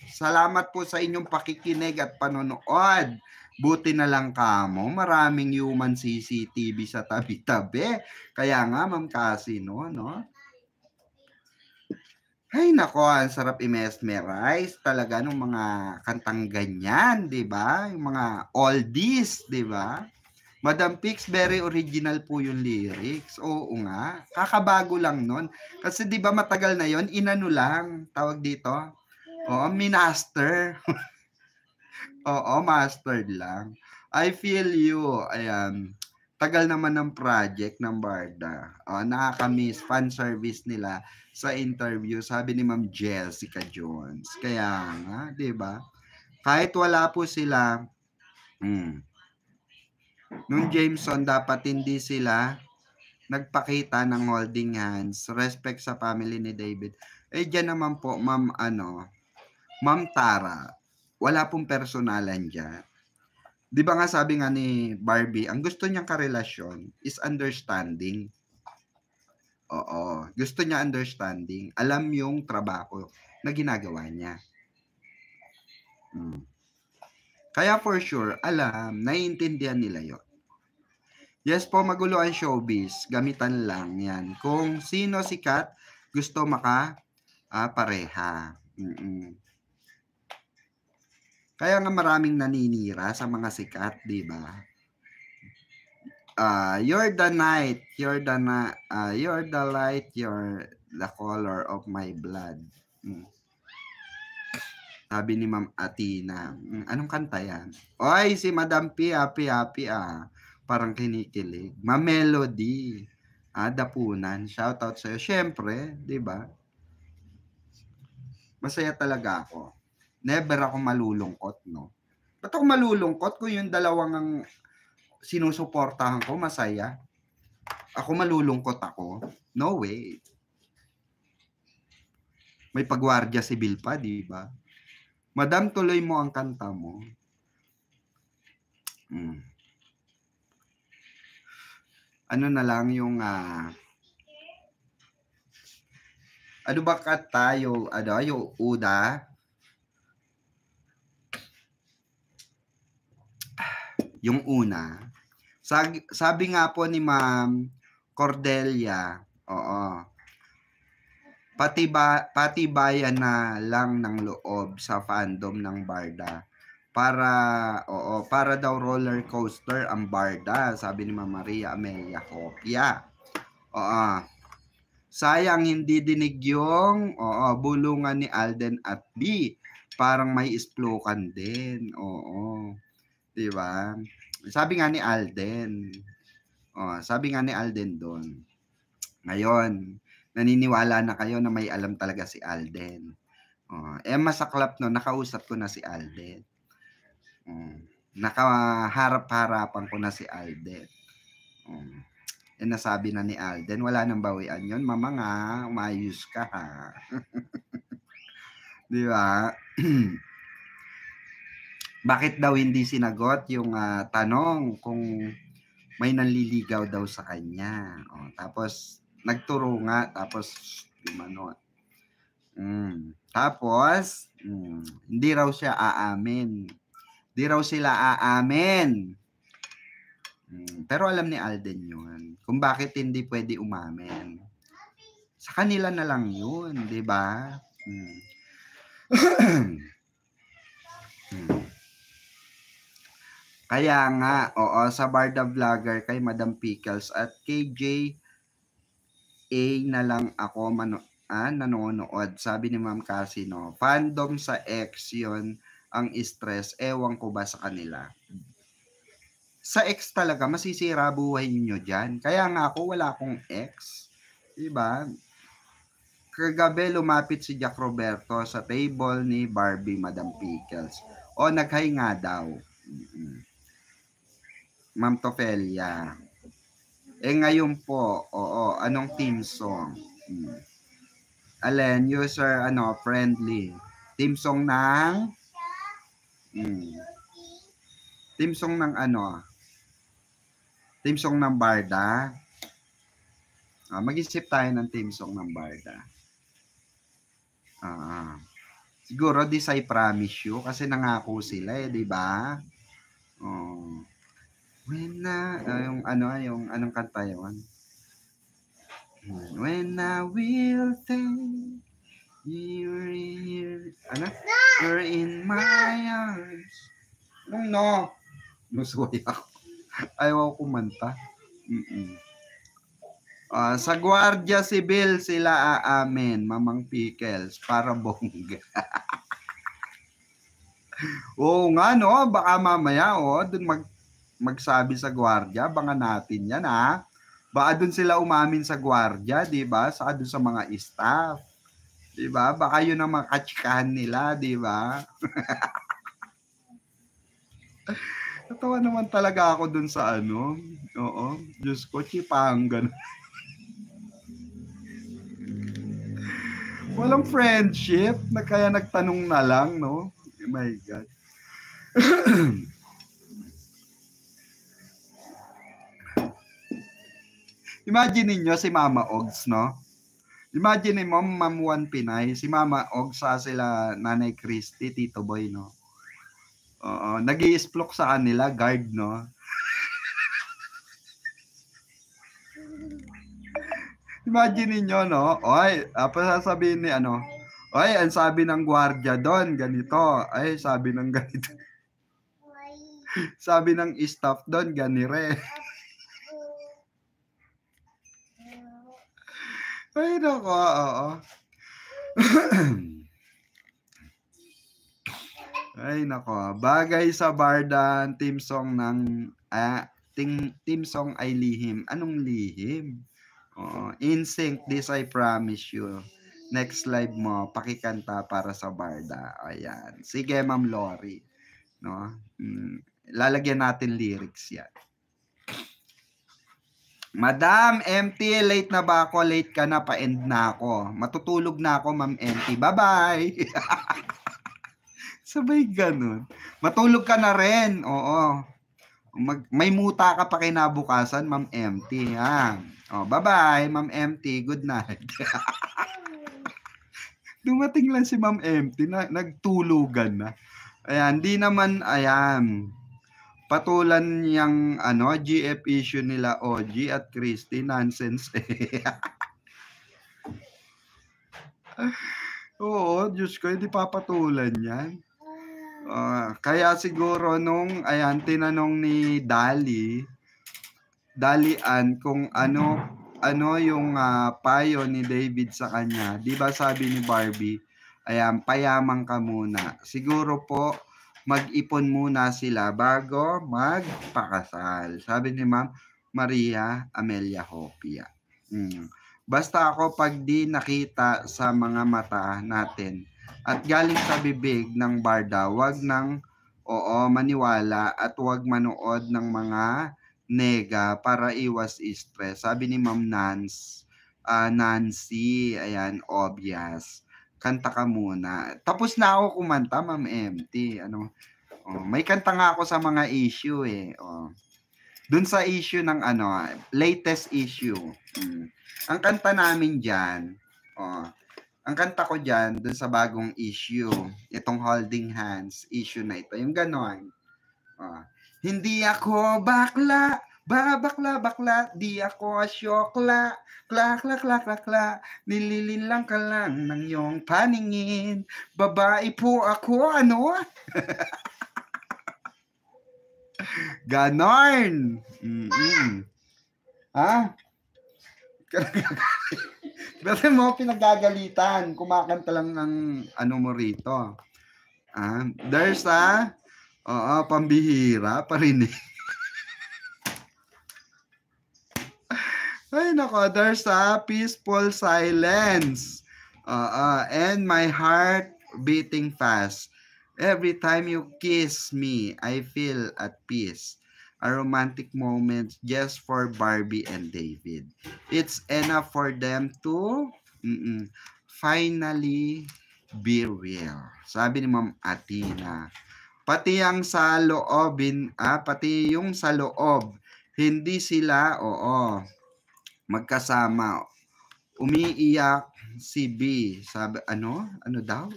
Salamat po sa inyong pakikinig at panonood. Buti na lang kamo, maraming human CCTV sa tabi-tabi. Kaya nga, Ma'am Cassie, no? Ay nako, ang sarap i-mesmerize talaga ng mga kantang ganyan, 'di ba? Yung mga oldies, 'di ba? Madam Pix, very original po yung lyrics. Oo nga, kakabago lang nun. Kasi 'di ba matagal na 'yon, inano lang, tawag dito. Oo, minaster. Oo, mastered lang. I feel you. Ayan. Tagal naman ng project ng Barda. Nakaka-miss fan service nila sa interview, sabi ni Ma'am Jessica Jones. Kaya nga, 'di ba? Kahit wala po sila, nung Jameson dapat hindi sila nagpakita ng holding hands, respect sa family ni David. Diyan naman po, Ma'am Tara, wala pong personalan diyan. 'Di ba nga sabi nga ni Barbie, ang gusto niyang karelasyon is understanding. Oo, gusto niya understanding. Alam yung trabaho na ginagawa niya. Kaya for sure, alam, naiintindihan nila yon. Yes po, magulo ang showbiz. Gamitan lang yan. Kung sino sikat, gusto pareha. Kaya nga maraming naninira sa mga sikat, di ba? You're the night, you're the light, you're the color of my blood. Sabi ni Ma'am Atina. Anong kanta yan? Oy, si Madam P, happy, parang kinikilig. Ma'am Melody, Dapunan, shoutout sa'yo. Siyempre, di ba? Masaya talaga ako. Never ako malulungkot, no? Ba't ako malulungkot kung yung dalawang ang sinusuportahan ko masaya? Ako malulungkot ako? No way. May pagwardya sibil pa, di ba? Madam, tuloy mo ang kanta mo. Ano na lang yung ano ba kanta yung Uda? Yung una. Sabi nga po ni Ma'am Cordelia, patibayan na lang ng loob sa fandom ng Barda. Para daw roller coaster ang Barda, sabi ni Ma'am Maria Amelia Copia. Sayang hindi dinig yung bulungan ni Alden at B. Parang may isplokan din. Di ba? Sabi nga ni Alden. Sabi nga ni Alden doon. Ngayon, naniniwala na kayo na may alam talaga si Alden. Masaklap no, nakausap ko na si Alden. Nakaharap-harapan ko na si Alden. Nasabi na ni Alden, wala nang bawian yon. Mama nga, umayos ka ha. Di ba? Bakit daw hindi sinagot yung tanong kung may nanliligaw daw sa kanya? Tapos, nagturo nga, tapos, tapos, hindi raw siya aamin. Hindi raw sila aamin. Pero alam ni Alden yun. Kung bakit hindi pwede umamin. Sa kanila na lang yun, di ba? Kaya nga, sa Barda Vlogger kay Madam Pickles at KJ na lang ako nanonood. Sabi ni Ma'am Cassie, no, fandom sa ex yun ang stress. Ewan ko ba sa kanila. Sa ex talaga, masisira buhay niyo dyan. Kaya nga ako, wala akong ex. Diba? Kagabi lumapit si Jack Roberto sa table ni Barbie, Madam Pickles. O, nag-hi nga daw. Ma'am Tofelia. Ngayon po, oo, anong team song? Alin, user, friendly. Team song ng, team song ng team song ng Barda. Mag-isip tayo ng team song ng Barda. Siguro, This I Promise You, kasi nangako sila di ba? When yung anong kanta yun? When I will think you're in my arms. No. Nusuway ako. Ayaw kumanta. Sa Guardia Civil sila aamin, Mamang Pickles, para bongga. Oo nga, no? Baka mamaya, dun magsabi sa Guardia, baka natin yan, Baka dun sila umamin sa Guardia, di ba? Saka dun sa mga staff. Di ba? Baka yun ang makachikahan nila, di ba? Natawa naman talaga ako dun sa Oo. Diyos ko, chipang ganun. Walang friendship na kaya nagtanong na lang, no? Oh my God. Imagine niyo si Mama Ogs, no? Imagine mo, Ma'am Juan Pinay, si Mama Ogs sa sila Nanay Christy, Tito Boy, no? Oo, nag-i-splok sa kanila, guard, no? Imagine niyo, no? Oy, sasabihin ni oy, ang sabi ng gwardiya doon, ganito. Ay, sabi ng ganito. Sabi ng staff doon, ganire. Ay, nako, oo. Ay, nako. Bagay sa Barda, team song ng, team song ay lihim. Anong lihim? NSYNC, This I Promise You. Next live mo, pakikanta para sa Barda. Ayan. Sige, Ma'am Lori. No? Lalagyan natin lyrics yan. Madam MT, late na ba ako? Late ka na, pa-end na ako. Matutulog na ako, Ma'am MT. Bye-bye! Sabay ganun. Matulog ka na rin. Oo. May muta ka pa kinabukasan, Ma'am MT. Bye-bye, Ma'am MT. Good night. Dumating lang si Ma'am MT na nagtulugan na. Ayan, di naman, patulan niyang GF issue nila OG at Christy, nonsense Oo, Diyos ko, hindi papatulan yan. Kaya siguro nung tinanong ni Dali Ann kung ano yung payo ni David sa kanya. Di ba sabi ni Barbie, payaman ka muna. Siguro po mag-ipon muna sila bago magpakasal. Sabi ni Ma'am Maria Amelia Hopia. Basta ako pag di nakita sa mga mata natin at galing sa bibig ng Barda, wag nang maniwala at wag manood ng mga nega para iwas stress. Sabi ni Ma'am Nancy, ayan, obvious. Kanta ka muna. Tapos na ako kumanta, Ma'am MT. May kanta nga ako sa mga issue Dun sa issue ng latest issue. Ang kanta namin diyan, ang kanta ko diyan dun sa bagong issue, itong Holding Hands issue na ito, yung ganon. Hindi ako bakla, bakla, di ako asyokla, kla, nililin lang ka lang ng iyong paningin, babae po ako, Ganon. Kasi mo pinagagalitan, kumakanta lang ng mo rito. There's pambihira pa rin Ay nako, there's a peaceful silence. And my heart beating fast. Every time you kiss me, I feel at peace. A romantic moment just for Barbie and David. It's enough for them to finally be real. Sabi ni Ma'am Atina. Pati yung sa loobin, pati yung sa loob, hindi sila, magkasama. Umiiyak si B. Sabi, ano daw?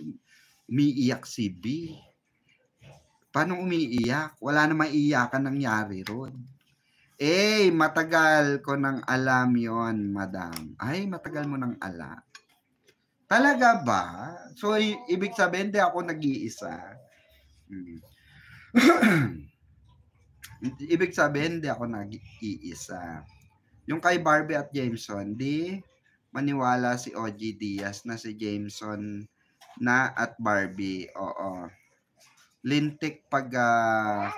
Umiiyak si B. Paano umiiyak? Wala namang iyakan nangyari ron. Matagal ko nang alam yon, madam. Ay, matagal mo nang alam. Talaga ba? So, ibig sabihin, di ako nag-iisa. Ibig sabihin, di ako nag-iisa. Yung kay Barbie at Jameson, di maniwala si OG Diaz na si Jameson na at Barbie. Oo. Lintik pag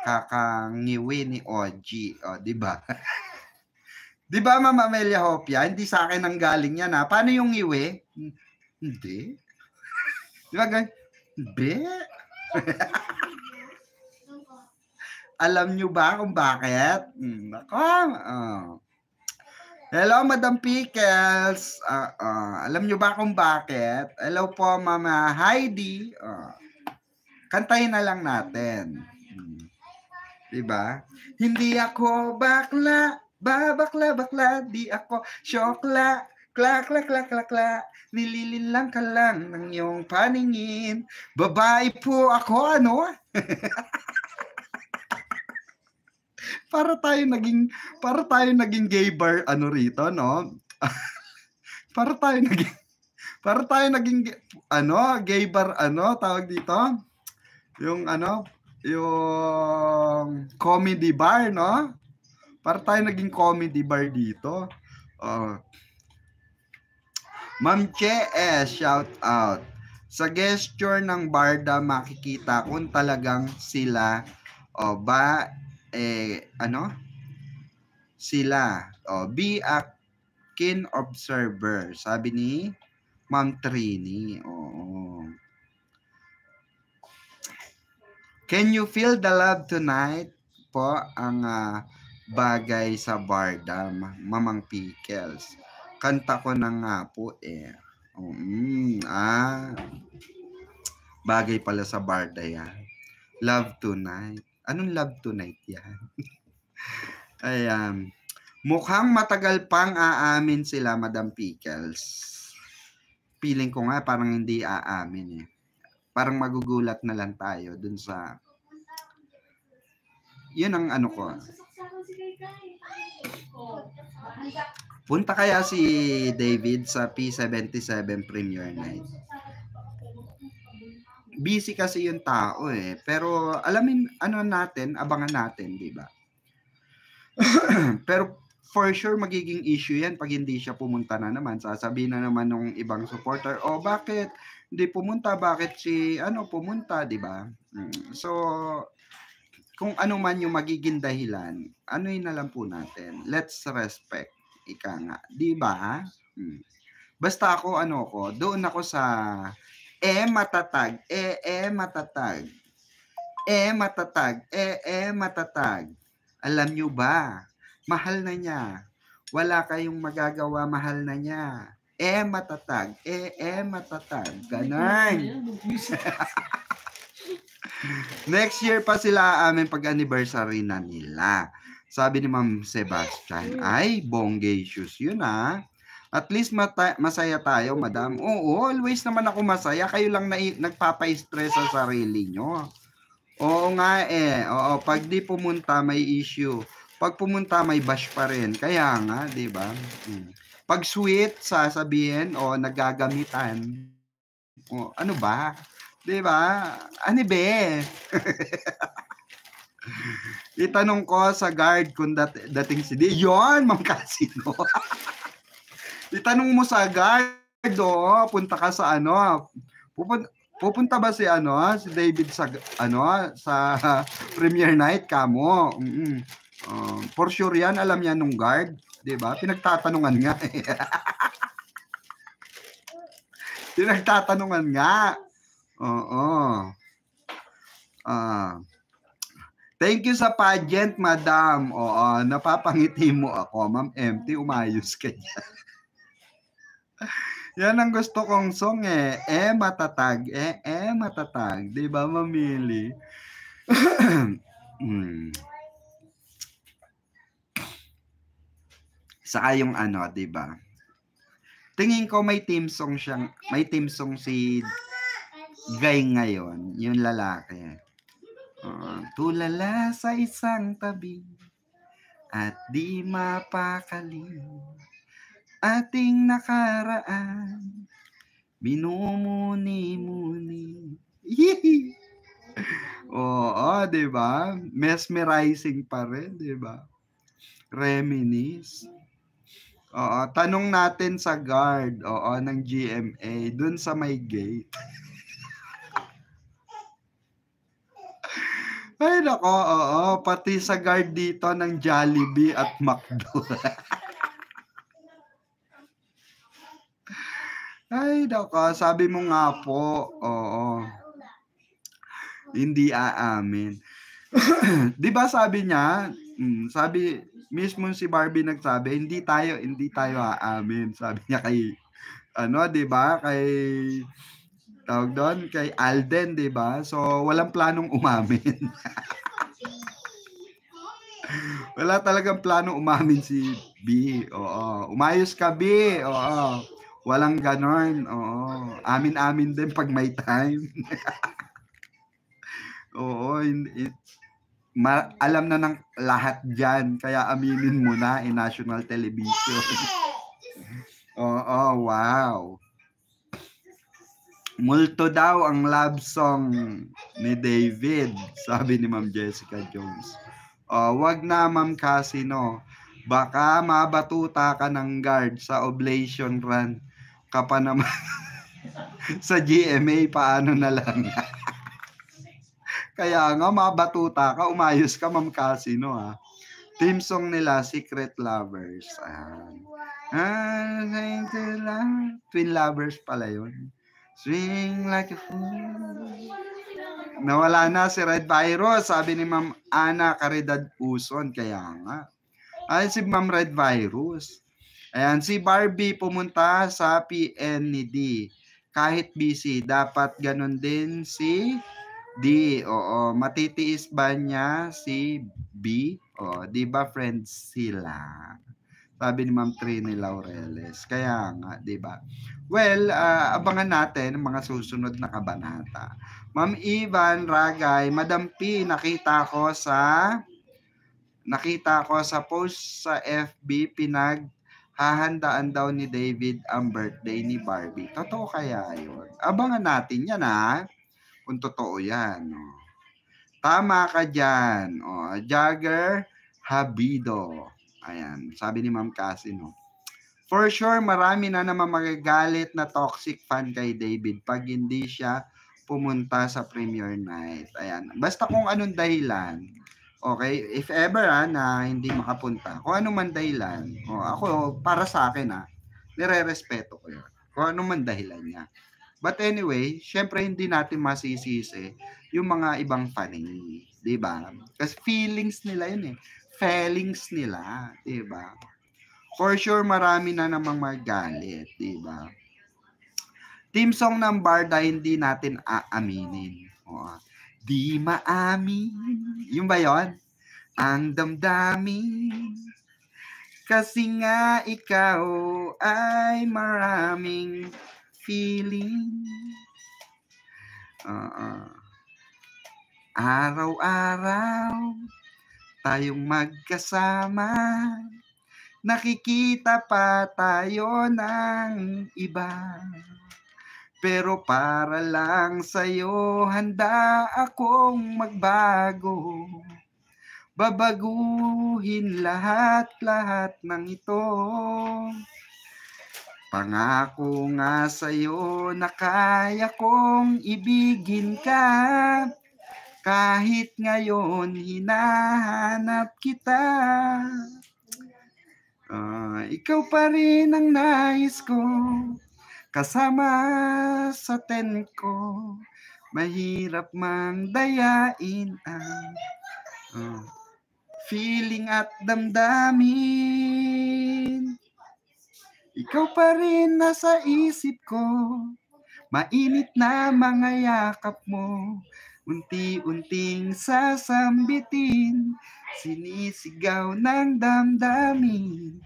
kakangiwi ni OG. O, di ba? Di ba, Ma'am Amelia Hopia? Hindi sa akin ang galing yan, ha? Paano yung ngiwi? Hindi. Di ba, guys? Hindi. Alam nyo ba kung bakit? Ako. Hello, Madam Pickles. Alam nyo ba kung bakit? Hello po, Mama Heidi. Kantahin na lang natin. Diba? Hindi ako bakla, bakla, di ako syokla, kla, nililin lang ka lang ng iyong paningin. Babae po ako, ano? para tayo naging gay bar, ano rito, no? para tayo naging gay bar, tawag dito? Yung comedy bar, no? Para tayo naging comedy bar dito. Ma'am Che, shout out. Sa gesture ng Barda, makikita kung talagang sila, sila. Be a keen observer. Sabi ni Ma'am Trini. Can you feel the love tonight? Po ang bagay sa Barda, Mamang Pickles. Kanta ko na nga po bagay pala sa Barda yan. Love tonight. Anong love tonight yan? Ayan. Mukhang matagal pang aamin sila, Madam Pickles. Feeling ko nga parang hindi aamin Parang magugulat na lang tayo dun sa yun ang ano ko. Punta kaya si David sa P77 Premiere Night. Busy kasi yung tao pero abangan natin, di ba? Pero for sure magiging issue yan pag hindi siya pumunta na naman. Sasabihin na naman ng ibang supporter, bakit hindi pumunta? Bakit si pumunta, di ba? So, kung ano man yung magiging dahilan, yun na lang po natin. Let's respect. Ika nga. Di ba? Basta ako, doon ako sa matatag. Matatag. Matatag. Matatag. Alam nyo ba? Mahal na niya. Wala kayong magagawa, mahal na niya. Matatag. Matatag. Ganun. Next year pa sila pag-anniversary na nila. Sabi ni Ma'am Sebastian, ay, bongacious yun At least masaya tayo, madam. Oo, always naman ako masaya. Kayo lang nagpapa-stress sa sarili nyo. Oo nga Oo, pag di pumunta may issue. Pag pumunta may bash pa rin. Kaya nga, di ba? Pag sweet, sasabihin, nagagamitan. Ano ba? Di ba? Ano be? Itanong ko sa guard kung dating si D. Yon, Ma'am Casino. Itanong mo sa guard, punta ka sa pupunta ba si si David sa sa premiere night kamo? For sure yan, alam yan nung guard, 'di ba? Pinagtatanungan nga. Pinagtatanungan nga. Oo. Thank you sa pageant, madam. Oo, napapangiti mo ako. Ma'am Empty, umayos ka dyan. Yan ang gusto kong song eh. Matatag. Matatag. Diba, mamili? Saka yung ano, diba? Tingin ko may team song si Guy ngayon, yung lalaki. Tulala sa isang tabi at di mapakali ating nakaraan, minumuni-muni. Oo, di ba? Mesmerizing pa rin, di ba? Reminisce. Oo, tanong natin sa guard, ng GMA, dun sa may gate. Ay, nako, pati sa guard dito ng Jollibee at McDo. Ay, nako, sabi mo nga po, hindi aamin. Di ba sabi niya, sabi, mismo si Barbie nagsabi, hindi tayo aamin. Sabi niya kay, di ba, tawag doon, kay Alden, di ba? So, walang planong umamin. Wala talagang planong umamin si B. Oo. Umayos ka, B. Oo. Walang ganon. Oo. Amin-amin din pag may time. Oo. Alam na ng lahat dyan. Kaya aminin mo na national television. Oo. Wow. Multo daw ang love song ni David, sabi ni Ma'am Jessica Jones. Wag na, Ma'am Casino. Baka mabatuta ka ng guard sa oblation run ka pa naman. Sa GMA, paano na lang. Kaya nga, mabatuta ka, umayos ka, Ma'am Casino, ha. Team song nila, Secret Lovers. Twin Lovers pala yun. Swing like a fool. Nawala na si Red Virus, sabi ni Ma'am Ana Caridad Uson. Kaya nga. Ay, si Ma'am Red Virus. Ayan, si Barbie pumunta sa PN ni D. Kahit busy, dapat ganun din si D. Oo, matitiis ba niya si B? Oo, di ba friends sila? Sabi ni Ma'am Trini Laureles. Kaya nga, di ba? Well, abangan natin ang mga susunod na kabanata. Ma'am Ivan Ragay, Madam P, nakita ko sa post sa FB, pinaghahandaan daw ni David ang birthday ni Barbie. Totoo kaya yun? Abangan natin yan, ha? Kung totoo yan. No? Tama ka dyan. Jagger Habido. Ayan, sabi ni Ma'am Cassie, no? For sure, marami na naman magagalit na toxic fan kay David pag hindi siya pumunta sa premiere night. Ayan. Basta kung anong dahilan, okay, if ever na hindi makapunta, kung anong man dahilan, ako, para sa akin nire-respeto ko yun. Kung anong man dahilan niya. But anyway, syempre hindi natin masisisi yung mga ibang faning, di ba? Kasi feelings nila yun eh. Feelings nila, di ba? For sure, marami na namang magalit, di ba? Team song ng Barda, hindi natin aaminin. Di maamin. Yung ba yun? Ang damdamin. Kasi nga ikaw ay maraming feeling. Araw-araw tayong magkasama, nakikita pa tayo ng iba, pero para lang sa'yo handa akong magbago, babaguhin lahat ng ito. Pangako nga sa'yo na kaya kong ibigin ka, kahit ngayon hinahanap kita. Ikaw pa rin ang nais ko, kasama sa tent ko, Mahirap mang dayain ang feeling at damdamin. Ikaw pa rin nasa isip ko, mainit na mga yakap mo, unti-unting sasambitin, sinisigaw ng damdamin.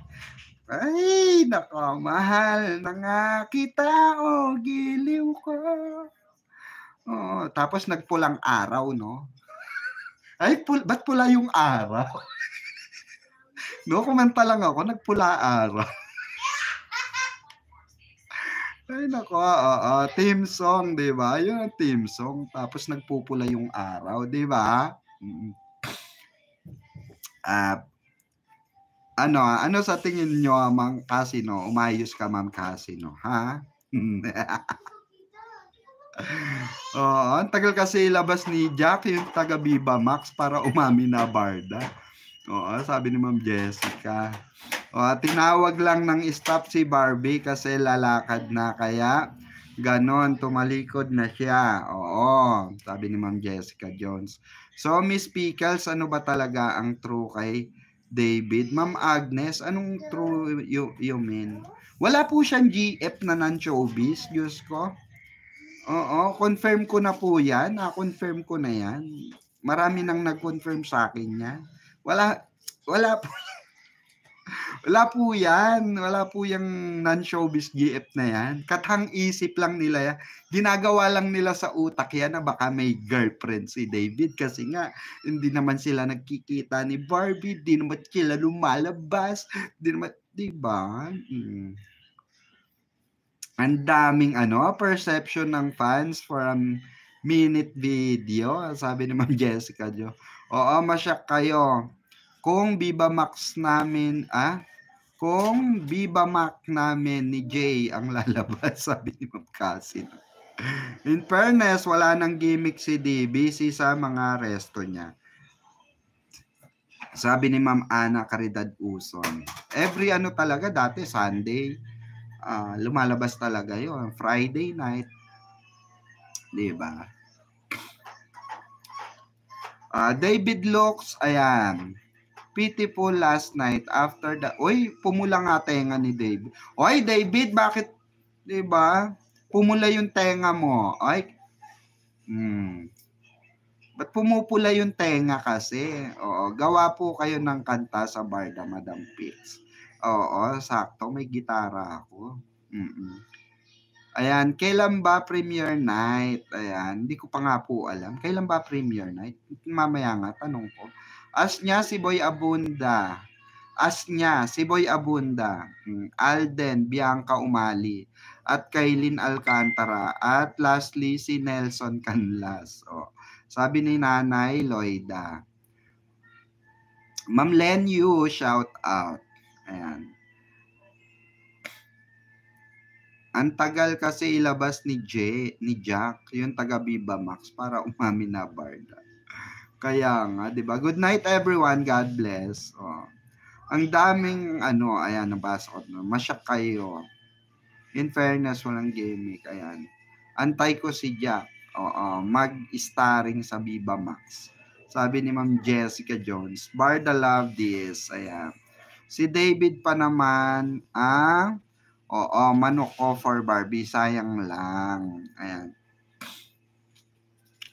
Ay, nako, mahal na nga kita, o giliw ko. Oh, tapos nagpulang araw, no? Ay, ba't pula yung araw? No, kumanta lang ako, nagpula araw. Ay, nako, theme song, di ba? Yun ang theme song. Tapos nagpupula yung araw, di ba? Ano sa tingin nyo, Ma'am Casino? Umayos ka, Ma'am Casino, ha? Ang tagal kasi ilabas ni Jack yung taga Viva Max para umami na Barda. Sabi ni Ma'am Jessica. Tinawag lang ng staff si Barbie kasi lalakad na, kaya ganon, tumalikod na siya. Sabi ni Ma'am Jessica Jones. So, Miss Pickles, ano ba talaga ang true kay David? Ma'am Agnes, anong true you mean? Wala po siyang GF na non-showbiz, Diyos ko. Confirm ko na po yan. Confirm ko na yan. Marami nang nag-confirm sa akin yan. Wala po. Wala po yan. Wala po yung non-showbiz GF na yan. Katang isip lang nila yan. Ginagawa lang nila sa utak yan na baka may girlfriend si David. Kasi nga, hindi naman sila nagkikita ni Barbie. Di naman sila lumalabas. Di naman, diba? Ang daming perception ng fans for a minute video. Sabi ni Ma'am Jessica Jo. Masyak kayo. Kung Viva Max namin, kung Viva Max namin ni Jay ang lalabas, sabi ni Ma'am Cassie. In fairness, wala nang gimmick si D. Busy sa mga resto niya. Sabi ni Ma'am Ana Caridad Uson. Every talaga, dati Sunday, lumalabas talaga yon, Friday night. Diba? David looks, ayan, pitiful last night after the... Uy, pumula nga tenga ni David. Uy, David, bakit, diba? Pumula yung tenga mo. Ay, ba't pumupula yung tenga kasi? Gawa po kayo ng kanta sa Barda, Madam Pitts. Sakto, may gitara ako. Ayan, kailan ba premiere night? Ayan, hindi ko pa nga po alam. Kailan ba premiere night? Mamaya nga, tanong ko. Asnya si Boy Abunda. Alden, Bianca Umali, at Kaylin Alcantara, at lastly si Nelson Canlas. Sabi ni Nanay Loida. Ma'am Len Yu, shout out. Ayan. Ang tagal kasi ilabas ni Jack, yung taga Viva Max, para umami na Barda. Kaya nga, 'di ba? Good night everyone, God bless. Ang daming ayan, nabasa ko. Masyak kayo. In fairness, walang gimmick. Ayan. Antay ko si Jack. Mag-starring sa Viva Max. Sabi ni Ma'am Jessica Jones, Barda love this. Ayan. Si David pa naman, manok ko for Barbie, sayang lang. Ayan.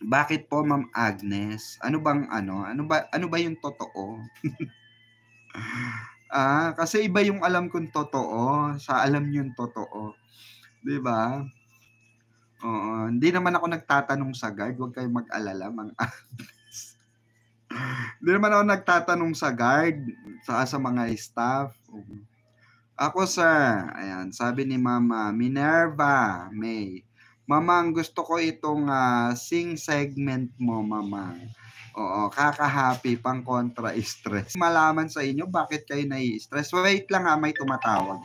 Bakit po, Ma'am Agnes? Ano ba yung totoo? Kasi iba yung alam kong totoo sa alam yung totoo. 'Di ba? Hindi naman ako nagtatanong sa guard, huwag kayong mag-alala, Ma'am Agnes. Hindi naman ako nagtatanong sa guard, sa mga staff. Ako, sir, ayan, sabi ni Mama Minerva May, Mamang, gusto ko itong sing segment mo, Mamang. Kaka-happy, pang kontra-stress. Malaman sa inyo bakit kayo nai-stress. Wait lang may tumatawag .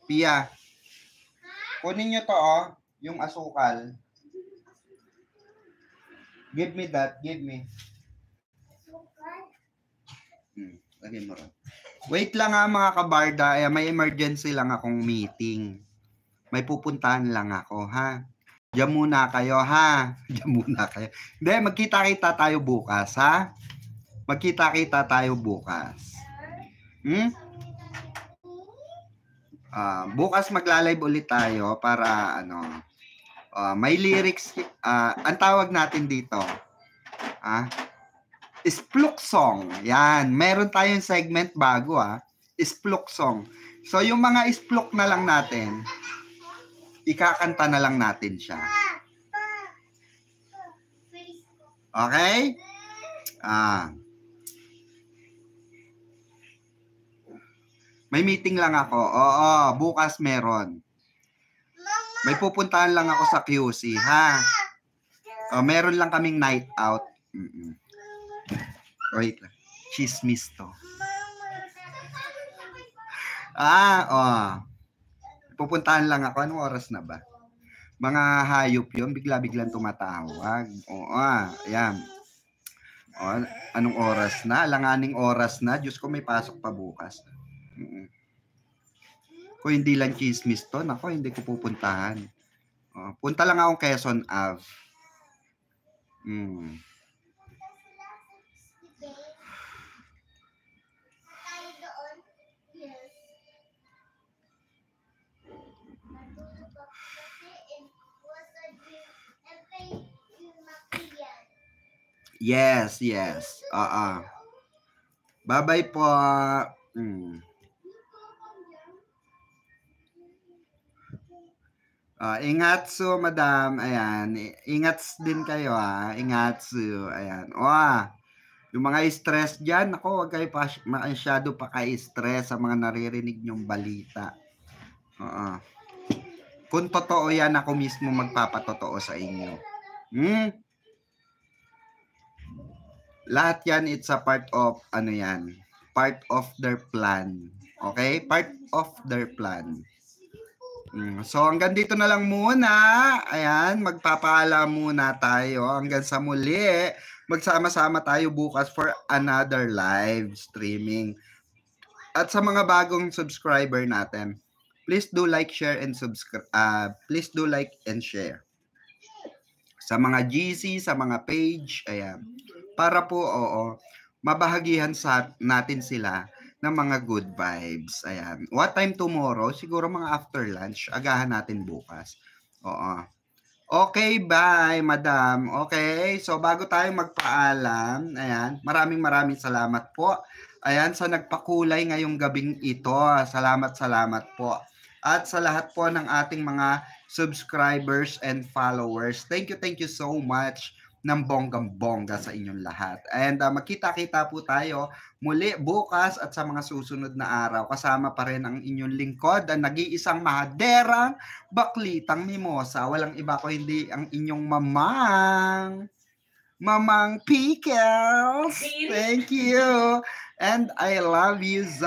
Pia, kunin nyo to yung asukal. Give me that, give me. Lagay mo rin. Wait lang ha mga kabarda. May emergency lang akong meeting. May pupuntahan lang ako ha. Diyan muna kayo ha. Diyan muna kayo. Hindi, magkita-kita tayo bukas ha. Magkita-kita tayo bukas. Bukas magla-live ulit tayo para may lyrics. Ang tawag natin dito. Ispluk song. Yan. Meron tayong segment bago Ispluk song. So yung mga ispluk na lang natin, ikakanta na lang natin siya. Okay? May meeting lang ako. Oo, bukas meron. May pupuntahan lang ako sa QC, ha? Meron lang kaming night out. Wait lang. Chismis to. Pupuntahan lang ako. Anong oras na ba? Mga hayop yun. Bigla-biglang tumatawag. Ayan. Anong oras na? Alanganing oras na. Diyos ko, may pasok pa bukas. Kung hindi lang chismis to, nako, hindi ko pupuntahan. Punta lang akong Quezon Ave. Yes. Bye-bye po. Ingatsu, madam. Ayan. Ingats din kayo, Ingatsu. Ayan. Yung mga stress dyan, ako, huwag kayo masyado pa ka-stress sa mga naririnig nyong balita. Kung totoo yan, ako mismo magpapatotoo sa inyo. Lahat yan, it's a part of, part of their plan. Okay? Part of their plan. So, hanggang dito na lang muna. Ayan, magpapaalam muna tayo. Hanggang sa muli, magsama-sama tayo bukas for another live streaming. At sa mga bagong subscriber natin, please do like, share, and subscribe. Please do like and share. Sa mga GC, sa mga page, ayan. Para po, mabahagihan natin sila ng mga good vibes. Ayan. What time tomorrow? Siguro mga after lunch. Agahan natin bukas. Okay, bye, madam. Okay, so bago tayo magpaalam, ayan, maraming salamat po. Ayan, sa nagpakulay ngayong gabing ito. Salamat po. At sa lahat po ng ating mga subscribers and followers. Thank you so much ng bonggang-bongga sa inyong lahat. And magkita-kita po tayo muli bukas at sa mga susunod na araw. Kasama pa rin ang inyong lingkod, ang nag-iisang mahaderang baklitang mimosa. Walang iba ko hindi ang inyong Mamang Pickles. Thank you. And I love you so